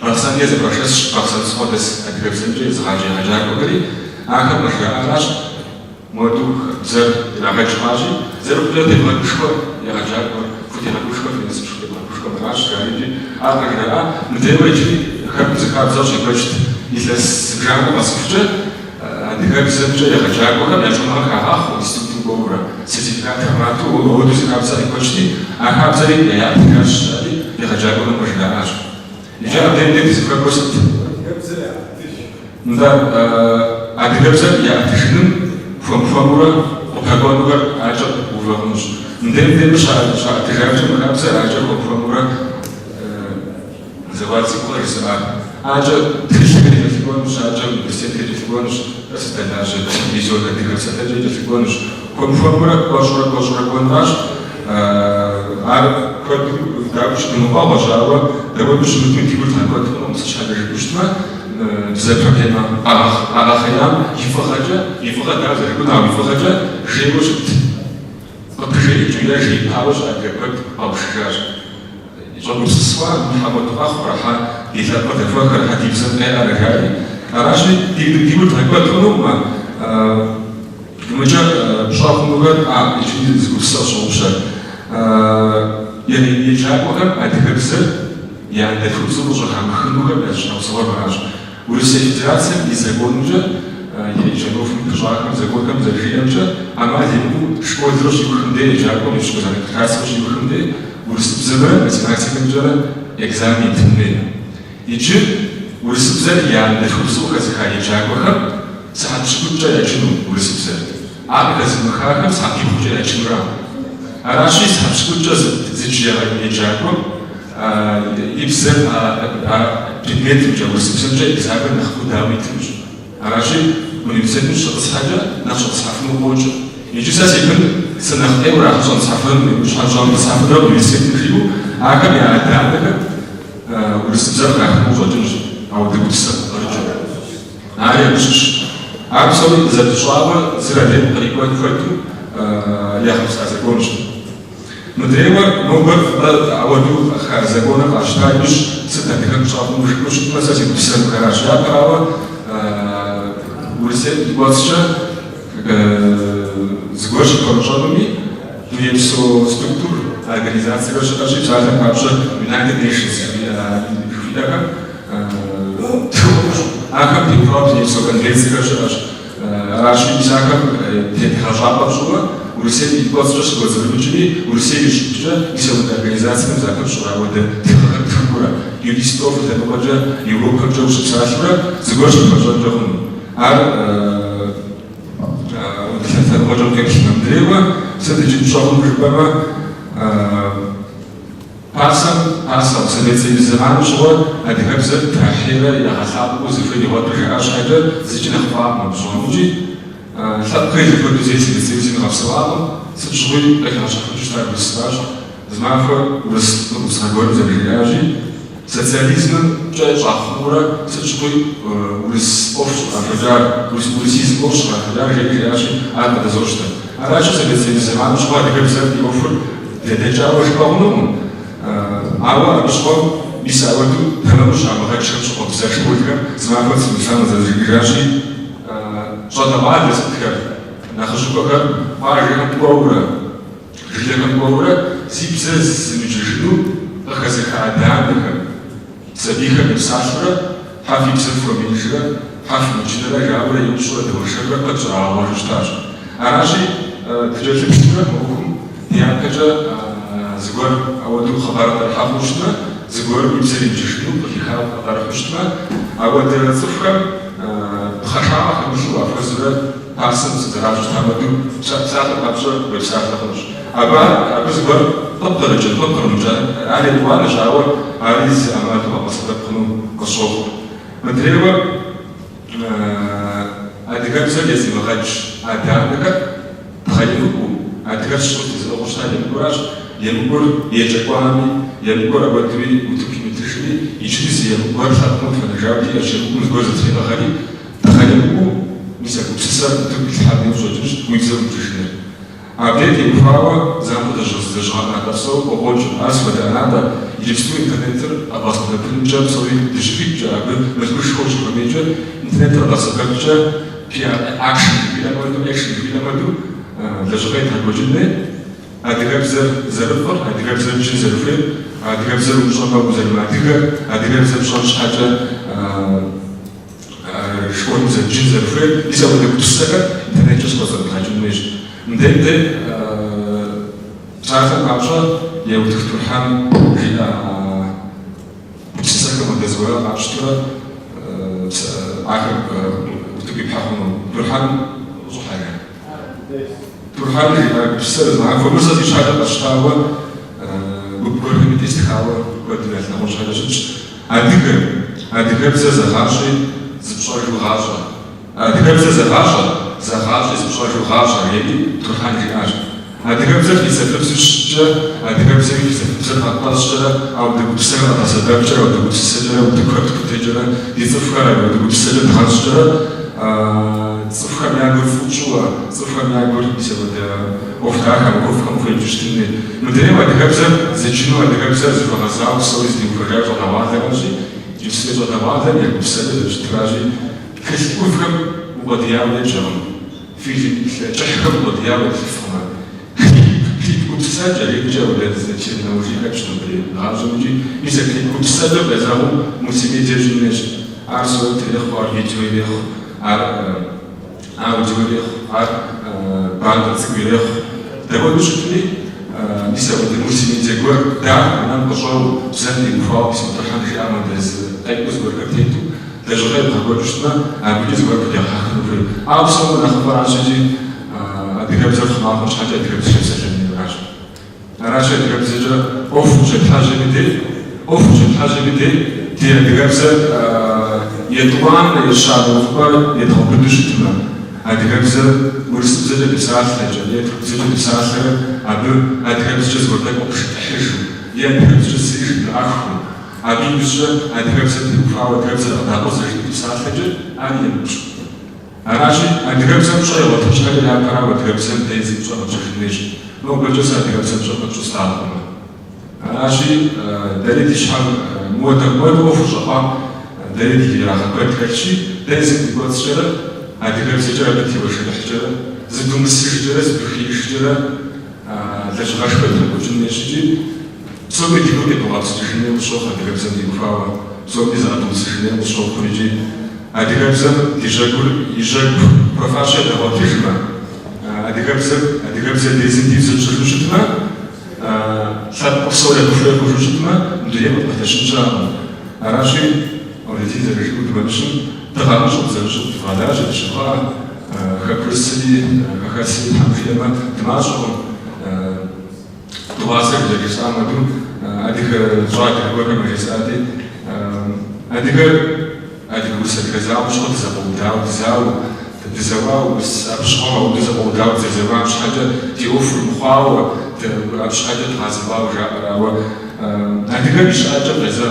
بخصم يزب رشش بخصم سودس أدرب سنجي زهاجي هجار بكري آخر مرة علاش مودو زر إلى غير شماجي زر بلاد يبغى بشكر يا هجار فوتي له بشكر في ناس بشكر مراش كاريجي آخر كذا مدير يجي خب زكاة زوجي بجت إذا سكرنا مسافة أدرب سنجي يا هجار بكري يا جماعة كهاخ ويستوي بورا سيتيفيكات ماتو ودوز كابسا يكوشتي أكابسا يا تكاش يخجعون مجناش جاء دين تسكر بسط ندا أدربسا يا تشنم فمورا وكاغونور أجا وفلانوش ندين مش تجارب كابسا أجا وفمورا زوال سيكون رسالة أجا تشكي تفكرونش أجا بسيط تفكرونش بس تناجي فيزيون أدربسا تجي تفكرونش конформира кожура конваш код дабш ну бабажава да вы бишь мы типа такой ну сейчас даже бишь بزاف проблема арахаям ифохаджа зарекунам ифохаджа жевошит Обжили чуя жи пауш агрепт обшгаш Жобусва Мухаммад Ахбраха إذا قد فكر حديث سنة على هذه أراشي ديمو تقبل تنوما مجال شاف نقول يجي زوجة شوشة يعني يجاب مهم أدهبزر يعني دفوز وجه هم خنوها بس أو صور معاش ورسالة إذا قلنا يجنوف مكجاكم زكوكم زكيامجا أما ديمو شكو دروش يخندي يجابكم يشكو زانك تحسوش يخندي ورسالة مثلا جرا إكزامي تنمي يجي ورسالة يعني دفوز وجه يجابكم ساعات شكو جا يجنو ورسالة أبغى زمخاكم ساعات يخرج يجنو أراشي ساعات شكو جا زيجيا يجابكم يبصر предмет уже ورسالة إكزامي نخبو داوي تمشي أراشي من يبصر مش حاجة نخشى صحفنا وجه يجي ساس يكون سنة أورا خشى صحفنا مش حاجة صحفنا ويسكت فيه أكمل يعني تعبك ورسالة نخبو وجه أو دبوتسا أنا مش أبصر إذا تشابه زرادين قريبا كفتو ياخذ سازكونش مدريوا نوبر أودو خازكونا عشان مش ستة دقائق شافوا مش مثلا يبصر كراش يا براوا ورسالة بواسطة زغوش كونجانومي يبصو структур организации тоже часто вообще United Nations видака Акам пипроти со конвенция Раши Исакам Тетхажаба Шула, Урсели Босча Шула заключили, Урсели Шуджа, и все вот организациям Закон Шула, вот Тура, юристов, это Баджа, Европа Джо Шипсашура, Загоша Баджа Джохун. Это Баджа Кепшинам Древа, все-таки Джохун Жибама, Пасам, советский заман шел, а теперь все трахила и хасабу зефили вот прихаш хайда, зачем хвам мжонуджи, садкрыли под здесь лицезин хасабу, сочуй, как наш хочет бессваж, змафа усагор загряжи, социализм чай жахура, сочуй урис офшор, афгадар, урисизм офшор, афгадар загряжи, ада дозошта. А раньше советский заман шел, а теперь все и офшор, для дечава шпагнум. أول أشخاص بيساعدوا تناقش عمليات شخص أكثر شوية زمان في مثال زي شاطر بعد الذكر ناخذ كذا بعدين كورة رجلنا كورة سيبسز نجيشلو أخذ كعدان سبيكة بسافرة حافي بسافر بيجرا حافي مجرا جابرا يمشوا دوشرا قطع وجشتاش أراشي تجلس بسافرة ممكن يعني كذا زغور أودو خبرات الحافظنا زغور يبصر يجشلو بخيخات الحافظنا أود صفكم خشعة خمسة أفرزرة حاسم زراعة تامدو ساعة أبصر بساعة خمس أبا زغور طبقة رجل طبقة رجال على دوال جاور عايز أمات ومصدق خنو قصوف مدريوا أديكم سجى زمخش أديكم تخيلوا أديكم شو تزوج تاني بقراش يمكن يجاكوامي يمكن أبغى وتوكي مترشلي يشتري يمكن خاتم فنجابي عشان يكون جوز ترينا خالي تخيلوا مثلا بسسر توكي حد يوجدش ويزور مترشلي أبدي يفاوى زمان تجوز تجانا كسو وقول أسود أنا يجلسوا إنترنتر أبغى نبرنجاب سوي تشفيك جاب مزبوش خوش كميجا إنترنتر أصدقائي فيها أكشن فيها مدو لجوكاي تحبوجني أديكم زرفر أديكم زرجين زرفين أديكم زرمشان وزر ماديكا أديكم زرمشان حاجة شكون زرجين زرفين إذا بدك تستكر إنترنت جالس قصر حاجة منيش ندم تعرف عشان يوم تختار حام في تستكر من الزواج عشرة آخر تبي بحاجة برهان زحية برهان بسرعة معك فمرة دي شهادة أشتاوى بقولهم تستخاوى قدنا نحوش هذا شيء أديكم زغاشي زبشار الغاشة أديكم زغاشي زبشار الغاشة يبي برهان رياج أديكابزر في سفلسجة أديكابزر في سفلسجة أطلسجة أو دكتور أطلسجة أو دكتور سجة أو دكتور كتجة يزفر أو دكتور سجة تخرجة زفر مياغور فوتشوا زفر مياغور بسبب أفتح أو أفهم في الجشتين مدري أديكابزر زجنو أديكابزر زفر غزاو سويس ديوفرج على بعض يفسد على بعض يكسر الاشتراجي كيف أفهم وبديعة الجرم في تحكم وبديعة الفهم كنت ساجل يجاوب الزيتين وجي أكشن بالعجمي مثل كنت ساجل بزاهم مسلمي جاجناش عرسوا الأخبار يجوا عاودوا بعد تسويق دابا شفتني نساو المسلمين تقول داع أنا بقول بزاف ديال الفاوض اسمه طرحان في أمر داز أي أسبوع كتيتو داج غير بقول شفنا بديت نقول بدي نحكم في عاوصوا نخبر عن شيء أديك بزاف خناق مش حاجة أديك بزاف سجلني راجع راجع أديك بزاف أوف جت حاجة بدي أوف جت حاجة بدي تي أديك بزاف يطوان الشعب وفقر يدخل بدوش تمام أديك بزاف ورس بزاف بساعة ثلاجة بزاف بساعة ثلاجة أبو أديك بزاف زورتك أوش تحرجوا يعني أديك بزاف سير الأخو أبي بزاف أديك بزاف تفاوض أديك بزاف أدخل بساعة ثلاجة أنا يمشي أراجي أديك بزاف شيء وتمشي على الأقرب أديك بزاف تيزي بزاف تخليش لو بجوز أديك بزاف بزاف تشوف تعلم أراجي دليل شحال مواد وفجأة دليل راح نقول لك شيء لازم تقول الشجرة أديك بزاف بتي وش الحجرة زدوا مسك الشجرة زدوا خير الشجرة لا شغال شوية تقول جنة شجي صوبي تقول لك بغاء تستخدمه وشوف أديك بزاف ينفعه صوبي زادوا تستخدمه وشوف كل أديك بزاف يجاك بفاشة دهوة تجمع أديك بزاف لازم تيزل شغل شتما سات أفصل يكفر يكفر شتما ندوية بتحتاج نجار أراشي أو لتيزل رجل دمشق تغامش وزوج فعلاج الشقاء كرسي كرسي حمفيما دمشق تواصل جالس عمدو أديك جاك وكم جساتي أديك وسك زاو مش قد زاو بس أبشخوا أو زاو مش حاجة تيوفر المخاوة مش حاجة تحاسبها وجا أديك مش حاجة غزا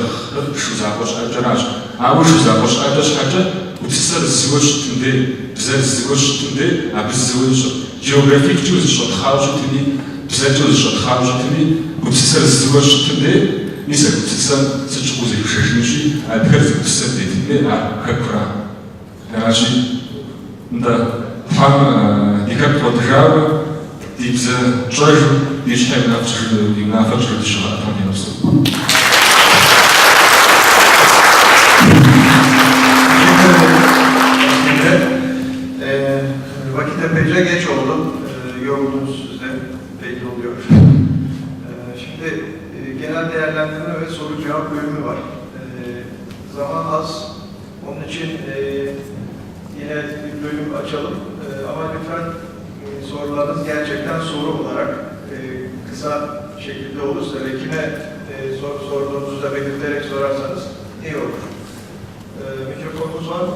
شو زاوش حاجة راج أو شو زاوش حاجة وتسر الزواج تندي بزاف الزواج تندي الزواج جيوغرافيك جوز شو تخرج تندي بزاف جوز شو تخرج تندي وتسر الزواج تندي نسأل تسأل تشوفوا زي وشاشنشي أذكر تسأل ديتني هكرا راشي ندا فهم ديكابت وتجارب ديبزا جايو ديشحن نفسه دينافش للشغل فهم نفسه Vakit epeyce geç oldu. Yorgunuz siz de belli oluyor. Şimdi genel değerlendirme ve soru cevap bölümü var. Zaman az. Onun için yine bir bölüm açalım. Ama lütfen sorularınız gerçekten soru olarak kısa şekilde olursa ve kime soru sorduğunuzu da belirterek sorarsanız iyi olur. Mikrofonumuz var mı?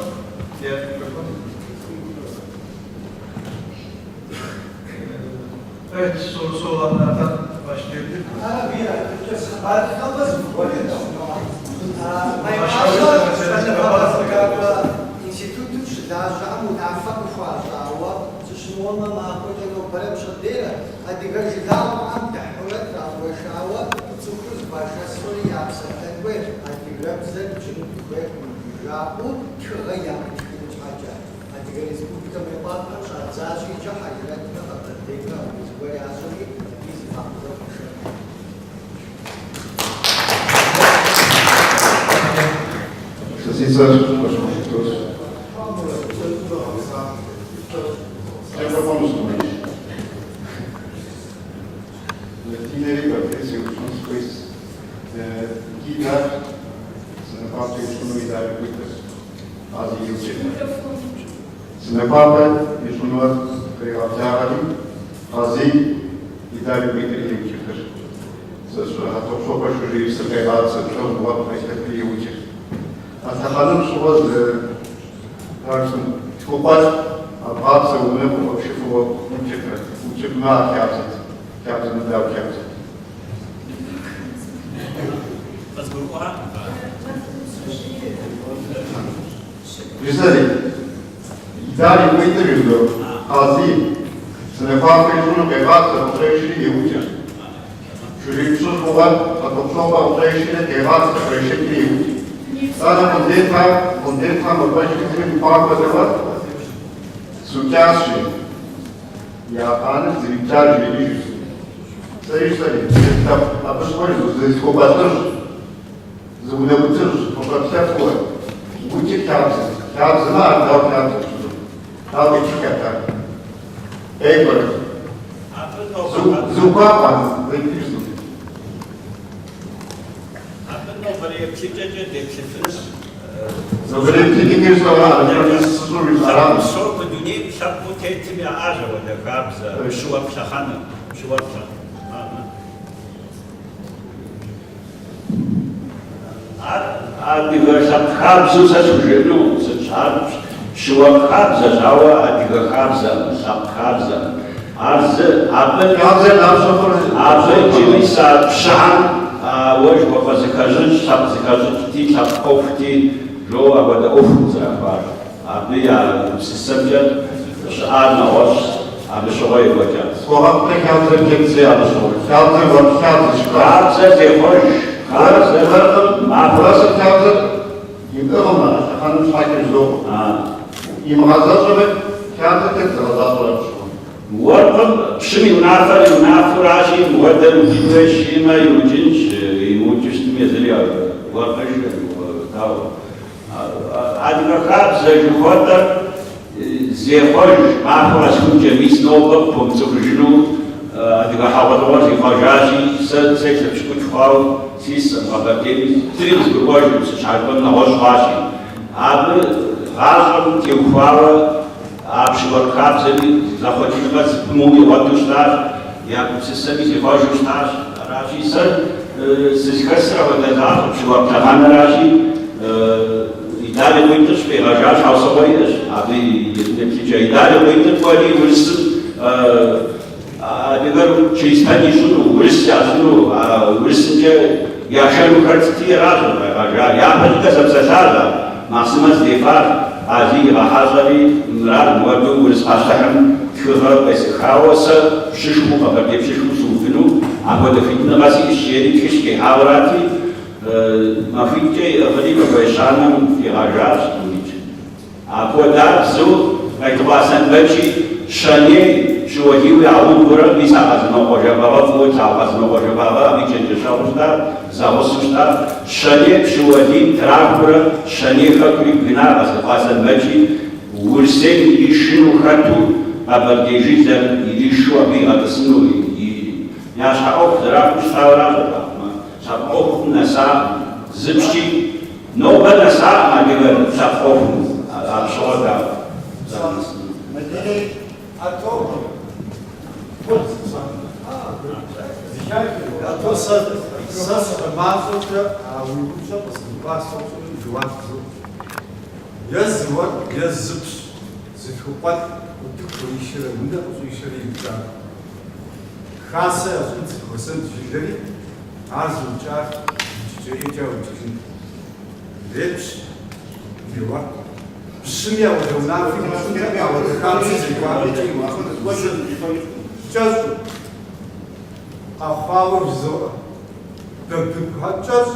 Diğer mikrofon. Evet, sorusu olanlardan başlayabilir miyiz? César, todos. Sempre vamos mais. Tineri bakıyoruz, yapıyoruz, pois gider, sana parte şunu idare ediyoruz. Az iyi olacak. Sana parte şunu var, kıyafetleri az iyi idare ediyoruz. Sonra hatta çok başarılı bir sefer çok vakit geçiriyor. أتخلم شغل تقبل أبغى أسوي وشوفوا وشوف ما كاتب Captain without captain. Güzel. İdari uyduruyordu. Azi. Sınıfa kıyısını begatsa oturayışını yiyeceğim. Şurayıpsız olan atopsomba oturayışını begatsa oturayışını yiyeceğim. Sana bundeta măbăști papă de văd, suceași, iapană, ziricari, juriști. Săriștări, a pășmăriști, să scopatăși, să unăbuțăși, popăpsea fără. Uite cheabză, n-ar dau cheabză, dau de chicheata. Ei, bă, zupapa, de Cristu. Zavremte Cristo rano, proprio sul rano. Sopra di niente sapete mi ajo da kabza, shua psahana, shua psahana. A diversa kabza sa sujeno, sa chab, shua kabza jawa a diga kabza, sa kabza. Az aben Kabza nam sofra. aben jimi sa psahan, hoje vou закажи, sabe закажи ti, sabe ofti. Jo agora ofuza var. Abi ya sistemde şarna hoş. Abi şoy bakar. Sokakta kabza kimse alışıyor. Kabza var, kabza çıkar. Kabza de hoş. Kabza Burası kabza yıkılma. Hanım sakın yok. İmazda sonra kabza tekrar azalıyor. Warpam pshimi unafurashi wadam hidashima yujinch imujish mezliya. Warpash taw. Adică kabza juhotă zehoj mafura skunce misnova pomțukrjinu adică havadovar zihojaji să se șcut fau sis magatem trim zguboj să șalpăm na hoș vași ab razom te ufala ab shvor kabza zahotinga zmumi otushtar ja se sami zihojushtar raji să se skasra vadazar shvor tahan raji İdare uydur peygamber havsabaydır. Abi netice idare uydur böyle vursun. Diğer çeşitli şunu vursun şunu vursunca yaşam kalitesi razı var. Ya hadi sabsasarda maksimaz defar azi rahazari mrar muadu vursun aşağım kıra besikhaosa şişmu kadar hep şişmu sufinu. Ama da fitne gasi işyeri keşke havrati ma fiice veniva paesanam tirajas tumici. Apoi dar zu, ai trobat să învăci șanie și o hiu a ungură, mi s-a văzut nou pojabava, mult s-a văzut nou pojabava, mi ce deja usta, s-a văzut usta, șanie și o hiu tragură, șanie hăcuri binara, să va să învăci urseni ișinu hătu, abărdejită, irișu abia de snu, ia așa opt, dracu stau rază, Sab offen nasa zipsti no nasa magiver sab offen absorda. Medine atom. Atom sa mazota a uibucha pascuva juat. Yaz zips zikhupat utuk poishire unda poishire yuta. Khasa azut hosan jigari Arzucar, çiçeğice uçuşun. Reps, diyor. Şimdi ya o zaman fikir ya o kamçı zikâr edeyim. Çöz. Afavur zo. Bıkık ha çöz.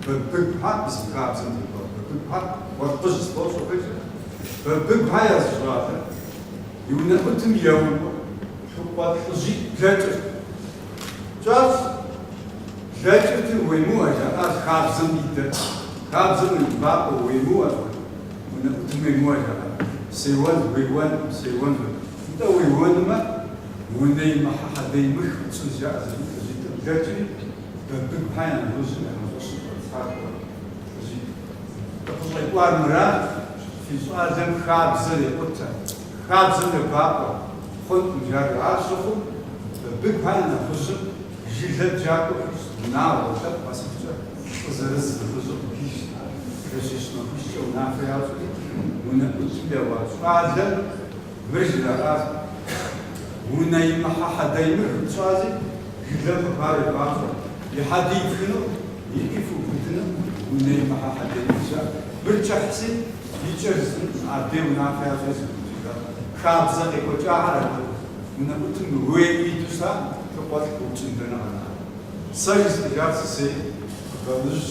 Bıkık ha iskâpsın diyor. Bıkık ha var kız spor sokuyor. Bıkık ha yaz zaten. Yine bütün yavrum. Çok bazı zik getir. Çöz. Gerçekten uymuyor ya, kabzın gitti. Kabzın bak uymuyor. Bunu bütün uymuyor ya. Sevan. Da uymuyor mu? Bunu ne mahadeymiş tutacak. Gerçekten bir payan rozun olsun. Farklı. Var mı ra? Fizuzem kabzın yaptı. Kabzın yaptı. Kontum jarı aşık. Bir payan rozun. Jilet Jacob. Now, that was a Krishna Krishna Nafi when it was there was Father, Vishna ونايمها حدا يمر تشازي يلا بار البافر يحدي فينو يكفو بدنا ونايمها حدا يمشى برجع حسين يجرز عديم نافع فاس خاب زقي وجا على ونقول وين يدوسا تقول كوتشندنا سايز جالس سي قالش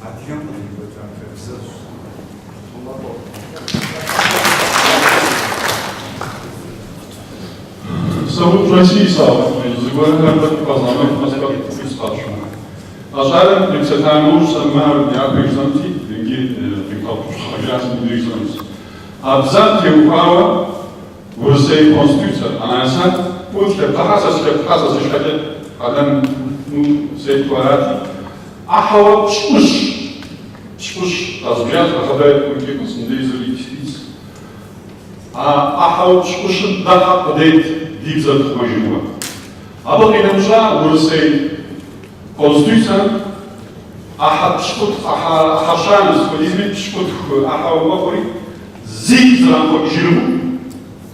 عديم وجا فاس الله Saúde Francisal, Zigorha Parlament Maskat Pistachon. Ażarem Exetanus Samar Diapexanti, Dingi Diktatus Hagas Indrisans. Abzant Yeukawa, Wursei Constitution, Anasat, Putle Pahasas Shkadet, Adam Seituarati, Ahawa Shpush, as Biat Ahabet Mukikos in these elites. Ahawa Shpush, Daha Date. Дивзат хожива. Або инамжа урсей конституция аха шкут аха шанс колизми шкут аха вакори зиг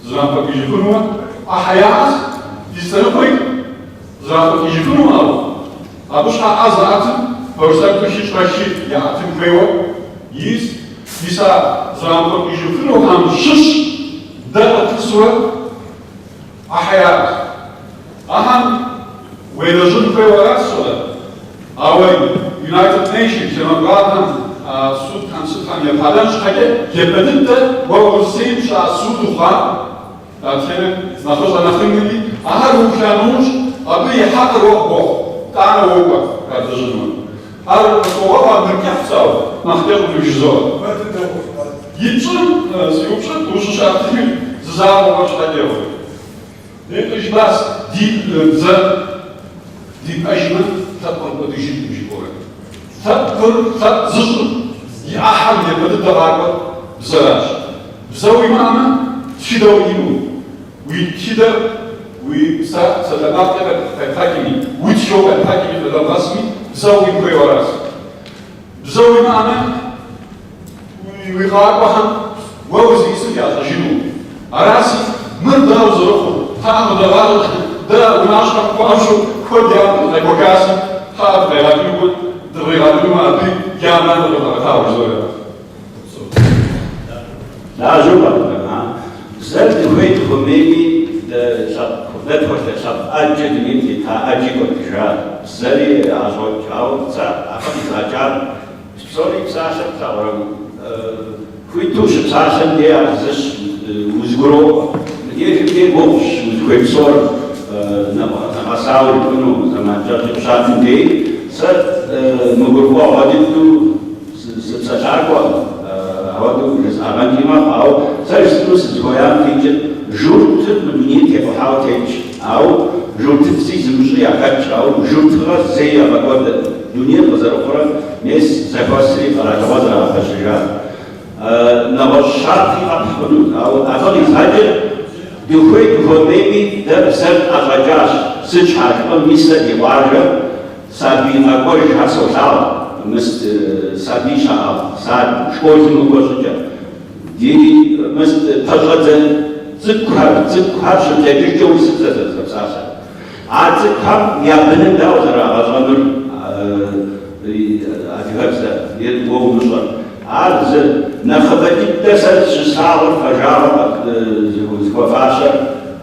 зрамко ижиру аха яс дистерпой зрамко ижиру абуша азат порсак хишраши яатим кево is диса зрамко ижиру хам шиш да тсуа أحياء أهم ويلجون في وراسه أو United Nations لما قالهم سود كان يفعلنش حاجة يبدأ وورسين شا سود وخا لكن نخرج نخمني أهل وكانوش أبي حق روح تعال وقف هذا الجنون هذا الصواب مركب سوا نختار بالجزء يبشر سيبشر وش شاطين زار وش هذا Это же нас дип ажман тапан подижит мужикора. Тап зашут. Я ахам я буду давать зараж. Взял имама, чидал ему. Вы чидал, вы садаматка такими, вы чего такими тадамасми, взял им первый раз. Взял имама, вы хапахам, вы возьмите я за жену. А раз мы дал заруху. Там давал, да, у нас там пашу, ходят на показ, там реагируют, реагируют, я надо давать уже. Да, жуба, зеркало выйдет в мире, да, это просто сам аджидминти, та аджикотижа, зери азотчауца, афанизаджар, сори саша таврам, хуйтуш саша дея зеш узгро. Если бомж квексор на масау ну на джаджи шатинде с мугурва вадиту с сажарко аваду из авантима ау сарстус згоям тиджет журт мне те пахаутеч ау журт сизмши якач ау журтга зея багод дуния базарохора мес запасли парагвазра хашига на вашати абхуну ау авали заджи Духой духовными да всем ажагаш сычхак он мисля диварга саби агой хасошал мист саби шаал сад школьный государство дени мист тажадзен цикхар что я вижу это саша а цикхар я бенен даузера ажанур адигабса ед вовнушар عرض نخبتي تسل شسار فجارة زخوفاشر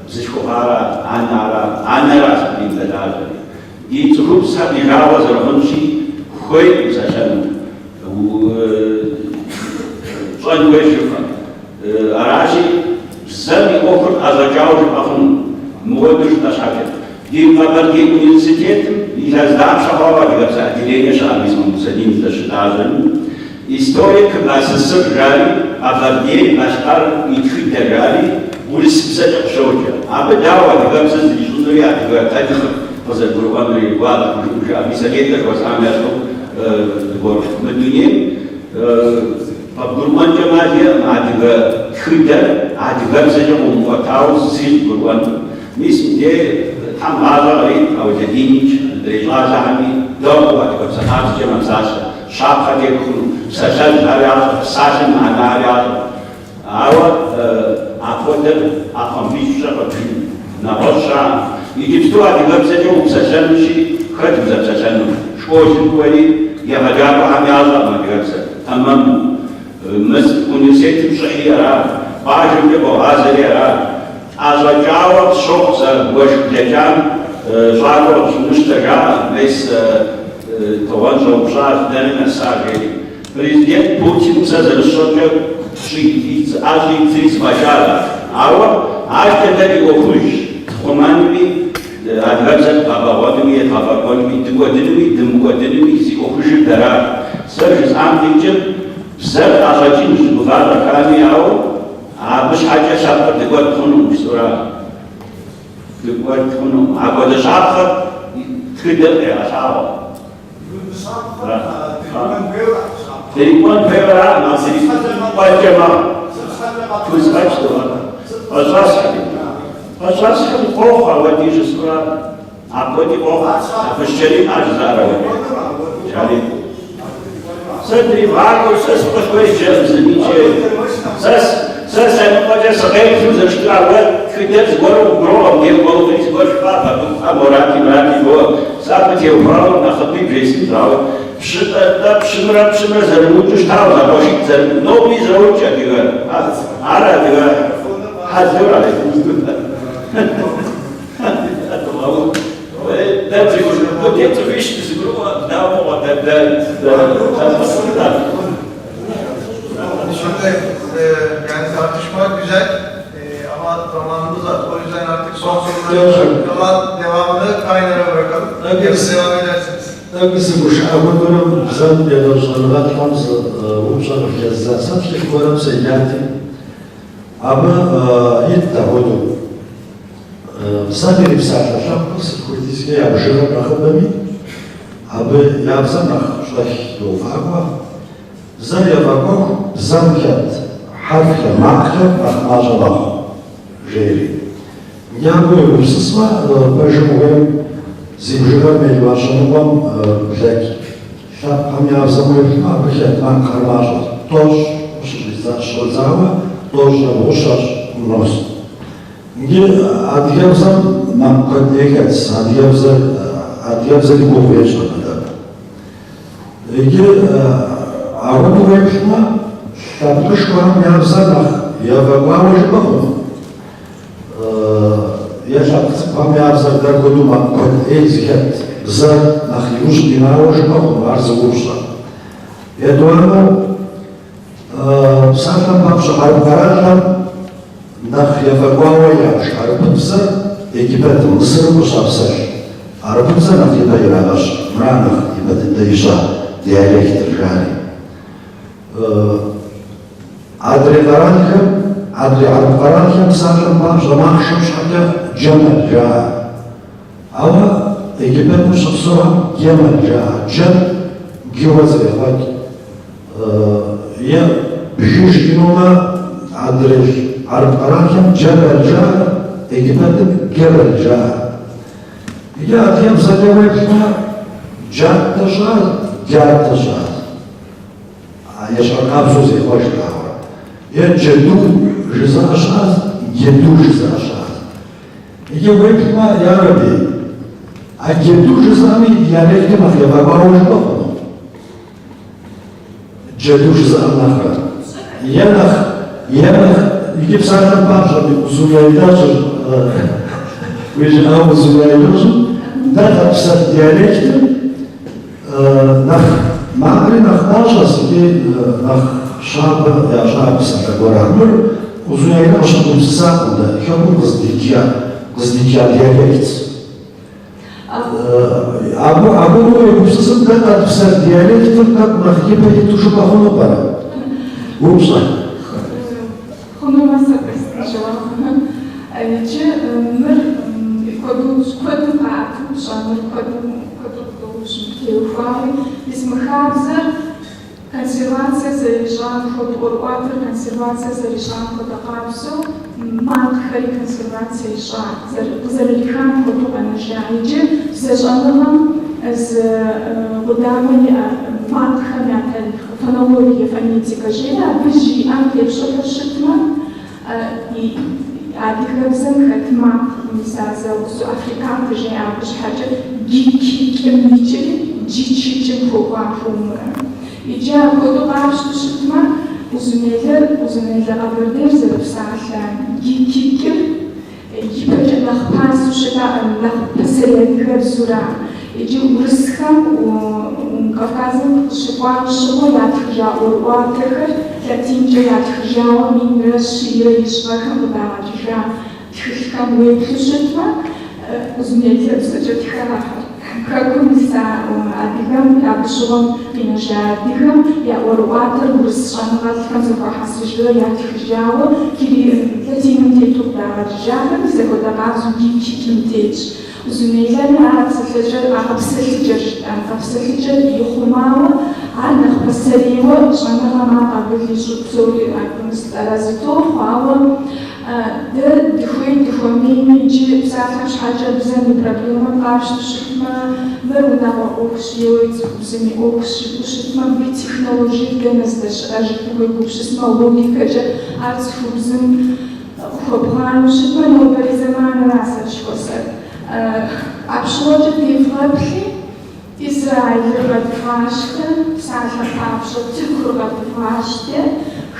زخوفارا عنارا سبين بداجة دي تخوب سبي جاوز رهنشي خوي ساشن صاد ويشوفا أراشي سبي أخر أزجاوج أخن مودش تشاكل دي قبل دي أونيفرسيتيت إذا زدام شهوة جبسا ديلية شعبيز ممسدين تشتاجن Историк насысыр жали, авардей нашкар итхита жали, улисипсат шоуча. Абы дава дигамсыз ришунури адига тадих поза гурбанури вад уже абисалетер васамяшку гор мдуне по гурбан жамадия адига тхита адигамсыз умватау сил гурбан мис де там азари аудинич дрежлажа хами дова адигамсыз хаз жамасаша شاطر يكون سجل هذا ساجن هذا أو أفضل أقام بيشرب نغشع يجبتوا هذه بسجوا بسجن شيء خدم بسجن شوش الولي يهجروا عم يعظم ما بيرسل تمام مس ونسيت مشيرة باجم يبغى هذا أزجاوت شخص وش جام جاوت مشتجع بس توانجو بشاف دلنا ساقي президент Путин сазершоке шиитс азитс башара ава აშტედები ოქუშ ხომანები ადგაცად ბაბავადმი ხაბაკონი დგოდნი დმგოდნი ისი ოქუში დარა სერჟ ამტიჯ ბზარ აღაჭინ ზუღარ კანიაო აბშ აჭა შაფა დგოდ ხონუ სურა დგოდ ხონუ აბოდა შაფა თხიდე ასაო Telefon peyra nasıl başlama tuz başladı başladı poha vadiş sonra apodi poha başçeli ajzara yani sadri vago ses poşkoyacağız niçe ses sen hoca sabah yüz çıkardı kütüz goru gro diye goru diye goru papa amorati marati go sabti ufral na khabi presin trav Pshimra zarmutu shtav za boshik zarmutu nobi zarucha diga ara diga hazura le da bu diyet fiş zgruva da o da Şimdi yani tartışmak güzel ama zamanımız var. O yüzden artık son soruları kalan devamını Kaynar'a bırakalım. Devam edersiniz. Biz bu şahıdırım zan yazarlar tamız uçarım yazarsan ki koram seyahatim. Ama hitta hodu. Sadece saatler şapkası kurdizge yapışır bakımdami. Abi yapsam şah dofagwa. Zan yapakok zamkat harfle makrep ahmajalah. Jeri. Ya bu sısma başımı Zimjıgar meyvaşınıqam bilek. Şapkam yazamıyordum abi ki ben karmaşır. Toş, şılzava, toşla boşar, nos. Ngi adiyavzam mamkat ekets, adiyavzali koveşnada. Ngi ağabey vekşma, şapkış koram yazamah, yavagvavajı bakma. Я сейчас помню, когда году мамка эзихет за нахиуш динауш паху арзуша. Я думаю, сам бабша арбаражам нах явагвава яш арбуза Египет Мısır мушапсаш. Арбуза нах ядайраш мранах ибадындайша диалектер жани. Адрегаранхам Adri Arparanham sanırım başlamakşım şarkı Cemal Caha. Ama Egipet Muşaksuğa Cemal Caha. Cem Givazı bak. Ya büyük günüme Adri Arparanham Cemal Caha. Egipet'in Gebel Caha. Ya diyem sadece yapma Cahat Caha, Cahat Caha. Yaşar kapsuz hoş kahve. Я джеду жизашаз, еду жизашаз. Я выпила яраби, а еду жизами диалектом я бабау жбахну. Джеду жизанаха. Янах, египсархан бабжами узуляйдажи, выжинау узуляйдажи, да написать диалектом, нах мамри нах нажас, нах Şabı ya şabı sana goranır, uzun yayına başladım sağında, kömür kızdıkya diyalekt. Abu yapışsın da tartışsar diyalektir, tak mahkeme tuşu bakını para. Uğursa. Хонумаса престижала. Че мыр коду пату, шамыр коду должен телефоны, бисмахабзар, консервация заряжан ход урватор, консервация заряжан ход акапсу, матхари консервация жан, заряхан ход анажаиджи, зажанлам з водамани матхами аталих, фонология, фонетика жила, выжи англепшота шитман, и Адыгэбзэм хэтмат мисазэусу африкантыжэ ябыж хьэкӏэ гикикӏым икӏри джичикӏым хугъуахъумэ. Иджы апхуэдэу къапщтэу щытмэ, узунелэ къэбэрдейр зэрыпсалъэ гикикӏыр ипэкӏэ нэхъ пасэу щыӏэӏым, нэхъ пасэрейхэбзура. Иджы урысхэм Кавказым къыщыкӏуам щыгъуэ ятхыжа ӏуэрыӏуатэхэр латинкӏэ ятхыжауэ минрэ щийрэ ищӏэхэм къыдагъэкӏыжа тхылъхэм уеплъу щытмэ, узунелъэбзэкӏэ тхахьэр. Хэкум иса адыгэм абы щыгъуэм къинэжа адыгэм я ӏуэрыӏуатэр урыс щӏэныгъэлӏхэм зэхуахьэсыжрэ ятхыжауэ латиным тету къыдагъэкӏыжахэм зэхуэдэ къабзэу гикикӏым тетщ. Узунелъэми ар къэпсэлъыкӏэр ихъумауэ, ар нэхъ пасэрейуэ щӏэныгъэм ар къабыл ищӏу псори аразитӏу хъуауэ, дэ дыхуей дыхуэмейми иджы псалъэм щхьэкӏэ бзэм и проблемэм къапщтэу щытмэ, мыр унагъуэ ӏуэху щеуи цӏыхубзэми ӏуэху щыту щытмэ, мыбы технологие дэнэ здэщыӏэжыр хуегупсысмэ, логикэкӏэ ар цӏыхубзым хуэбгъанэу щытмэ, нобэрей зэманра сэрщхуэсэр. Апщыгъуэкӏэ девгъэплъи, Израилыр къэдыващтэ, псалъэм папщӏэ цӏыхур къэдыващтэ,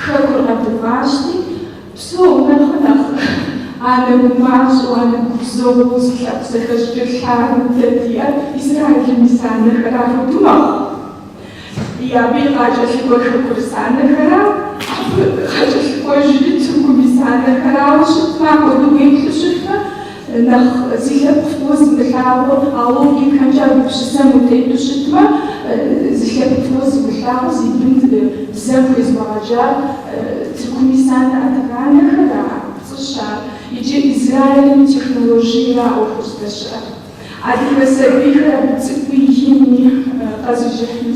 хэкур къэдыващти, псом нэхъ анэ гумащӏэу, анэ губзэгъуэу зылъэӏу зэхэщӏыкӏылъагэм дэдиӏэр Израилым ис анэхэр апхуэдэу мэхъу. Абы и къакӏэлъыкӏуэ хэкур ис анэхэрэ, абы къакӏэлъыкӏуэжри Тыркум ис анэхэрауэ щытмэ, апхуэдэу уеплъу щытмэ, нэхъ зылъэпкъ фӏыуэ зымылъагъуэ, а логикэмкӏэ абы пщысэм утету щытмэ, зылъэпкъ фӏыуэ зымылъагъуэ зи бын бзэм хуезмыгъэджа Тыркум ис анэхэр пцӏыщ. Иджы Израилым технологиерэ ӏуэхур здэщыӏэр. Адыгэ сабийхэр абы цӏыкӏуи ини къэзыжыхьми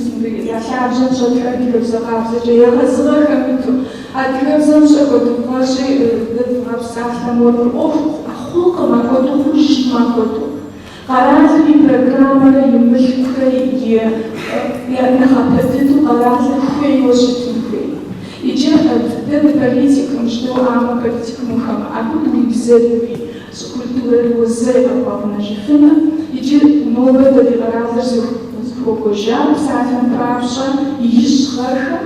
я лъабжьэм щӏэтхэр адыгэбзэ къабзэкӏэ егъэзыгъэхэм иту адыгэбзэм щӏэкӏуэдыгъуэщи дыдгъэпсалъэм ӏуэху хъукъым, апхуэдэу хъужщ апхуэдэу. Къэралым и программэрэ имылъкурэ нэхъ апэ дыдэу къэралыр хуейуэ щытын хуей. Иджы дэ политикэм щӏэу амэ политикэм ухэмыӏэну уи бзэри уи культурэри уэзэри къэбгъэунэжыфыну, иджы нобэ дэ ди къэралыр зыхуэкӏуэжа псалъэм папщӏэ ищхъэхэм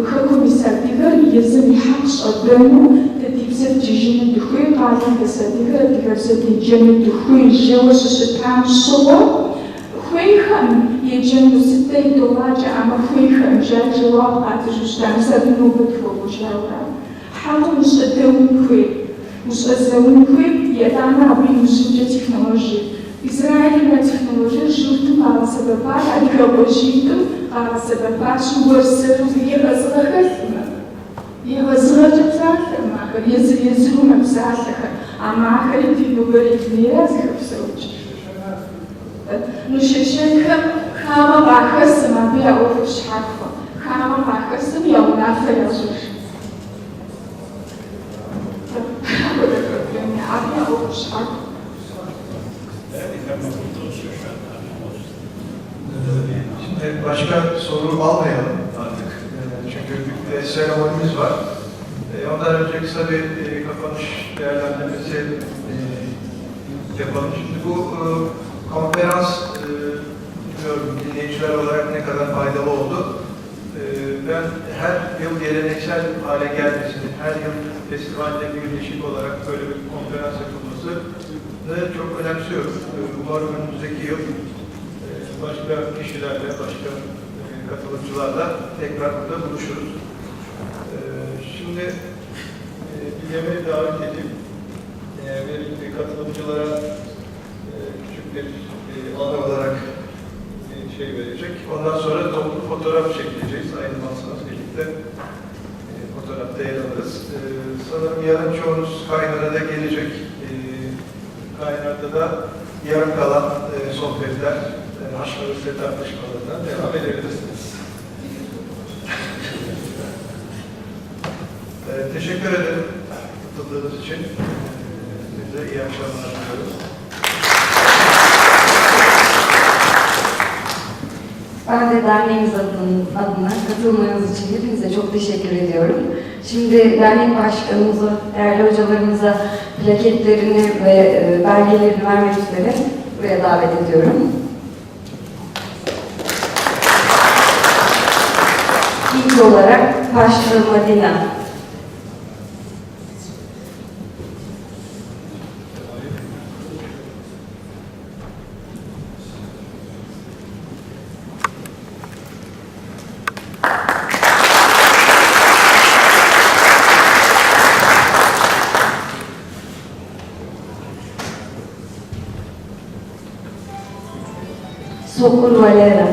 хэкум ис адыгэр езым и хьэкъ щӏэдэну дэ ди бзэр дыжыну дыхуей, къалэм дэс адыгэр адыгэбзэ деджэну дыхуей жьэуэ щыщытам щыгъуэ, хуейхэм еджэну сытэ идолажьэ, амэ хуейхэм жьакӏ жэуап къатыжу щытам, сабы нобэ тхуэгъуэжауэ. Хьэкъым ущӏэдэун хуей, ущӏэзэун хуей, етӏанэ абы имыжьынкӏэ технологие. Израилым я технологие жыгтым къагъэсэбэпащ, адыгэ ӏуэжитӏым къагъэсэбэпащ уэрсэру егъэзыгъэхэлъымэ. Егъэзыгъэкӏэ псалъэмэ ахэр, езыру мэпсалъэхэр, амахэри ди нобэрей зыхэпсэукӏ. Ну шэщэнхэм хамэ къахэсым абы я ӏуэхур щхьэхуэ, хамэ къахэсым я унафэ ящӏыж. Апхуэдэ проблеми, абы я ӏуэхур щхьэхуэ. Şimdi başka soru almayalım artık. Çünkü bir seremonimiz var. Ondan önce kısa bir kapanış değerlendirmesi yapalım. Şimdi bu konferans bilmiyorum dinleyiciler olarak ne kadar faydalı oldu. Ben her yıl geleneksel hale gelmesini, her yıl festivalde birleşik olarak böyle bir konferans yapılmasını çok önemsiyorum. Umarım önümüzdeki yıl başka kişilerle, başka katılımcılarla tekrar burada buluşuruz. Şimdi Bilem'i davet edip ve katılımcılara küçük bir anı olarak şey verecek. Ondan sonra toplu fotoğraf çekeceğiz. Ayrılmazsanız birlikte fotoğrafta yer alırız. Sanırım yarın çoğunuz Kaynar'a da gelecek. Kaynar'da da yarım kalan sohbetler, haşmırız ve tartışmalarına devam edebilirsiniz. Teşekkür ederim katıldığınız için. Size iyi akşamlar diliyoruz. Ben de derneğimiz adına katılmanız için hepinize çok teşekkür ediyorum. Şimdi dernek başkanımıza, değerli hocalarımıza plaketlerini ve belgelerini vermek üzere buraya davet ediyorum. İlk olarak Taşlı Madina. Sokul Valera.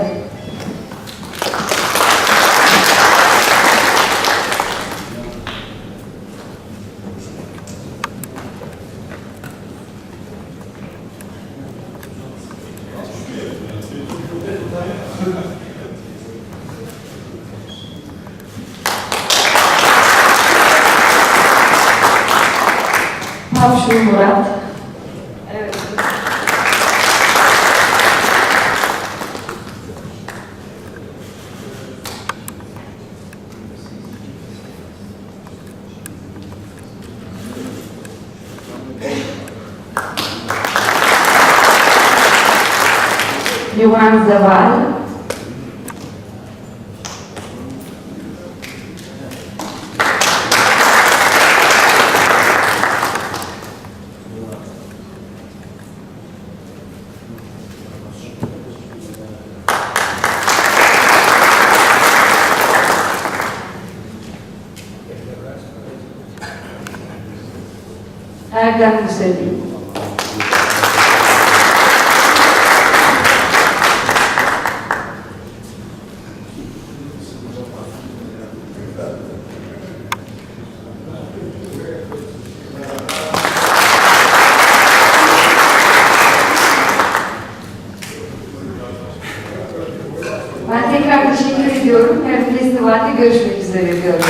Tavşin Murat. Evet. Yuvan Zaval. Erdem Musevi. Ben tekrar teşekkür ediyorum. Her festivalde görüşmek üzere diyorum.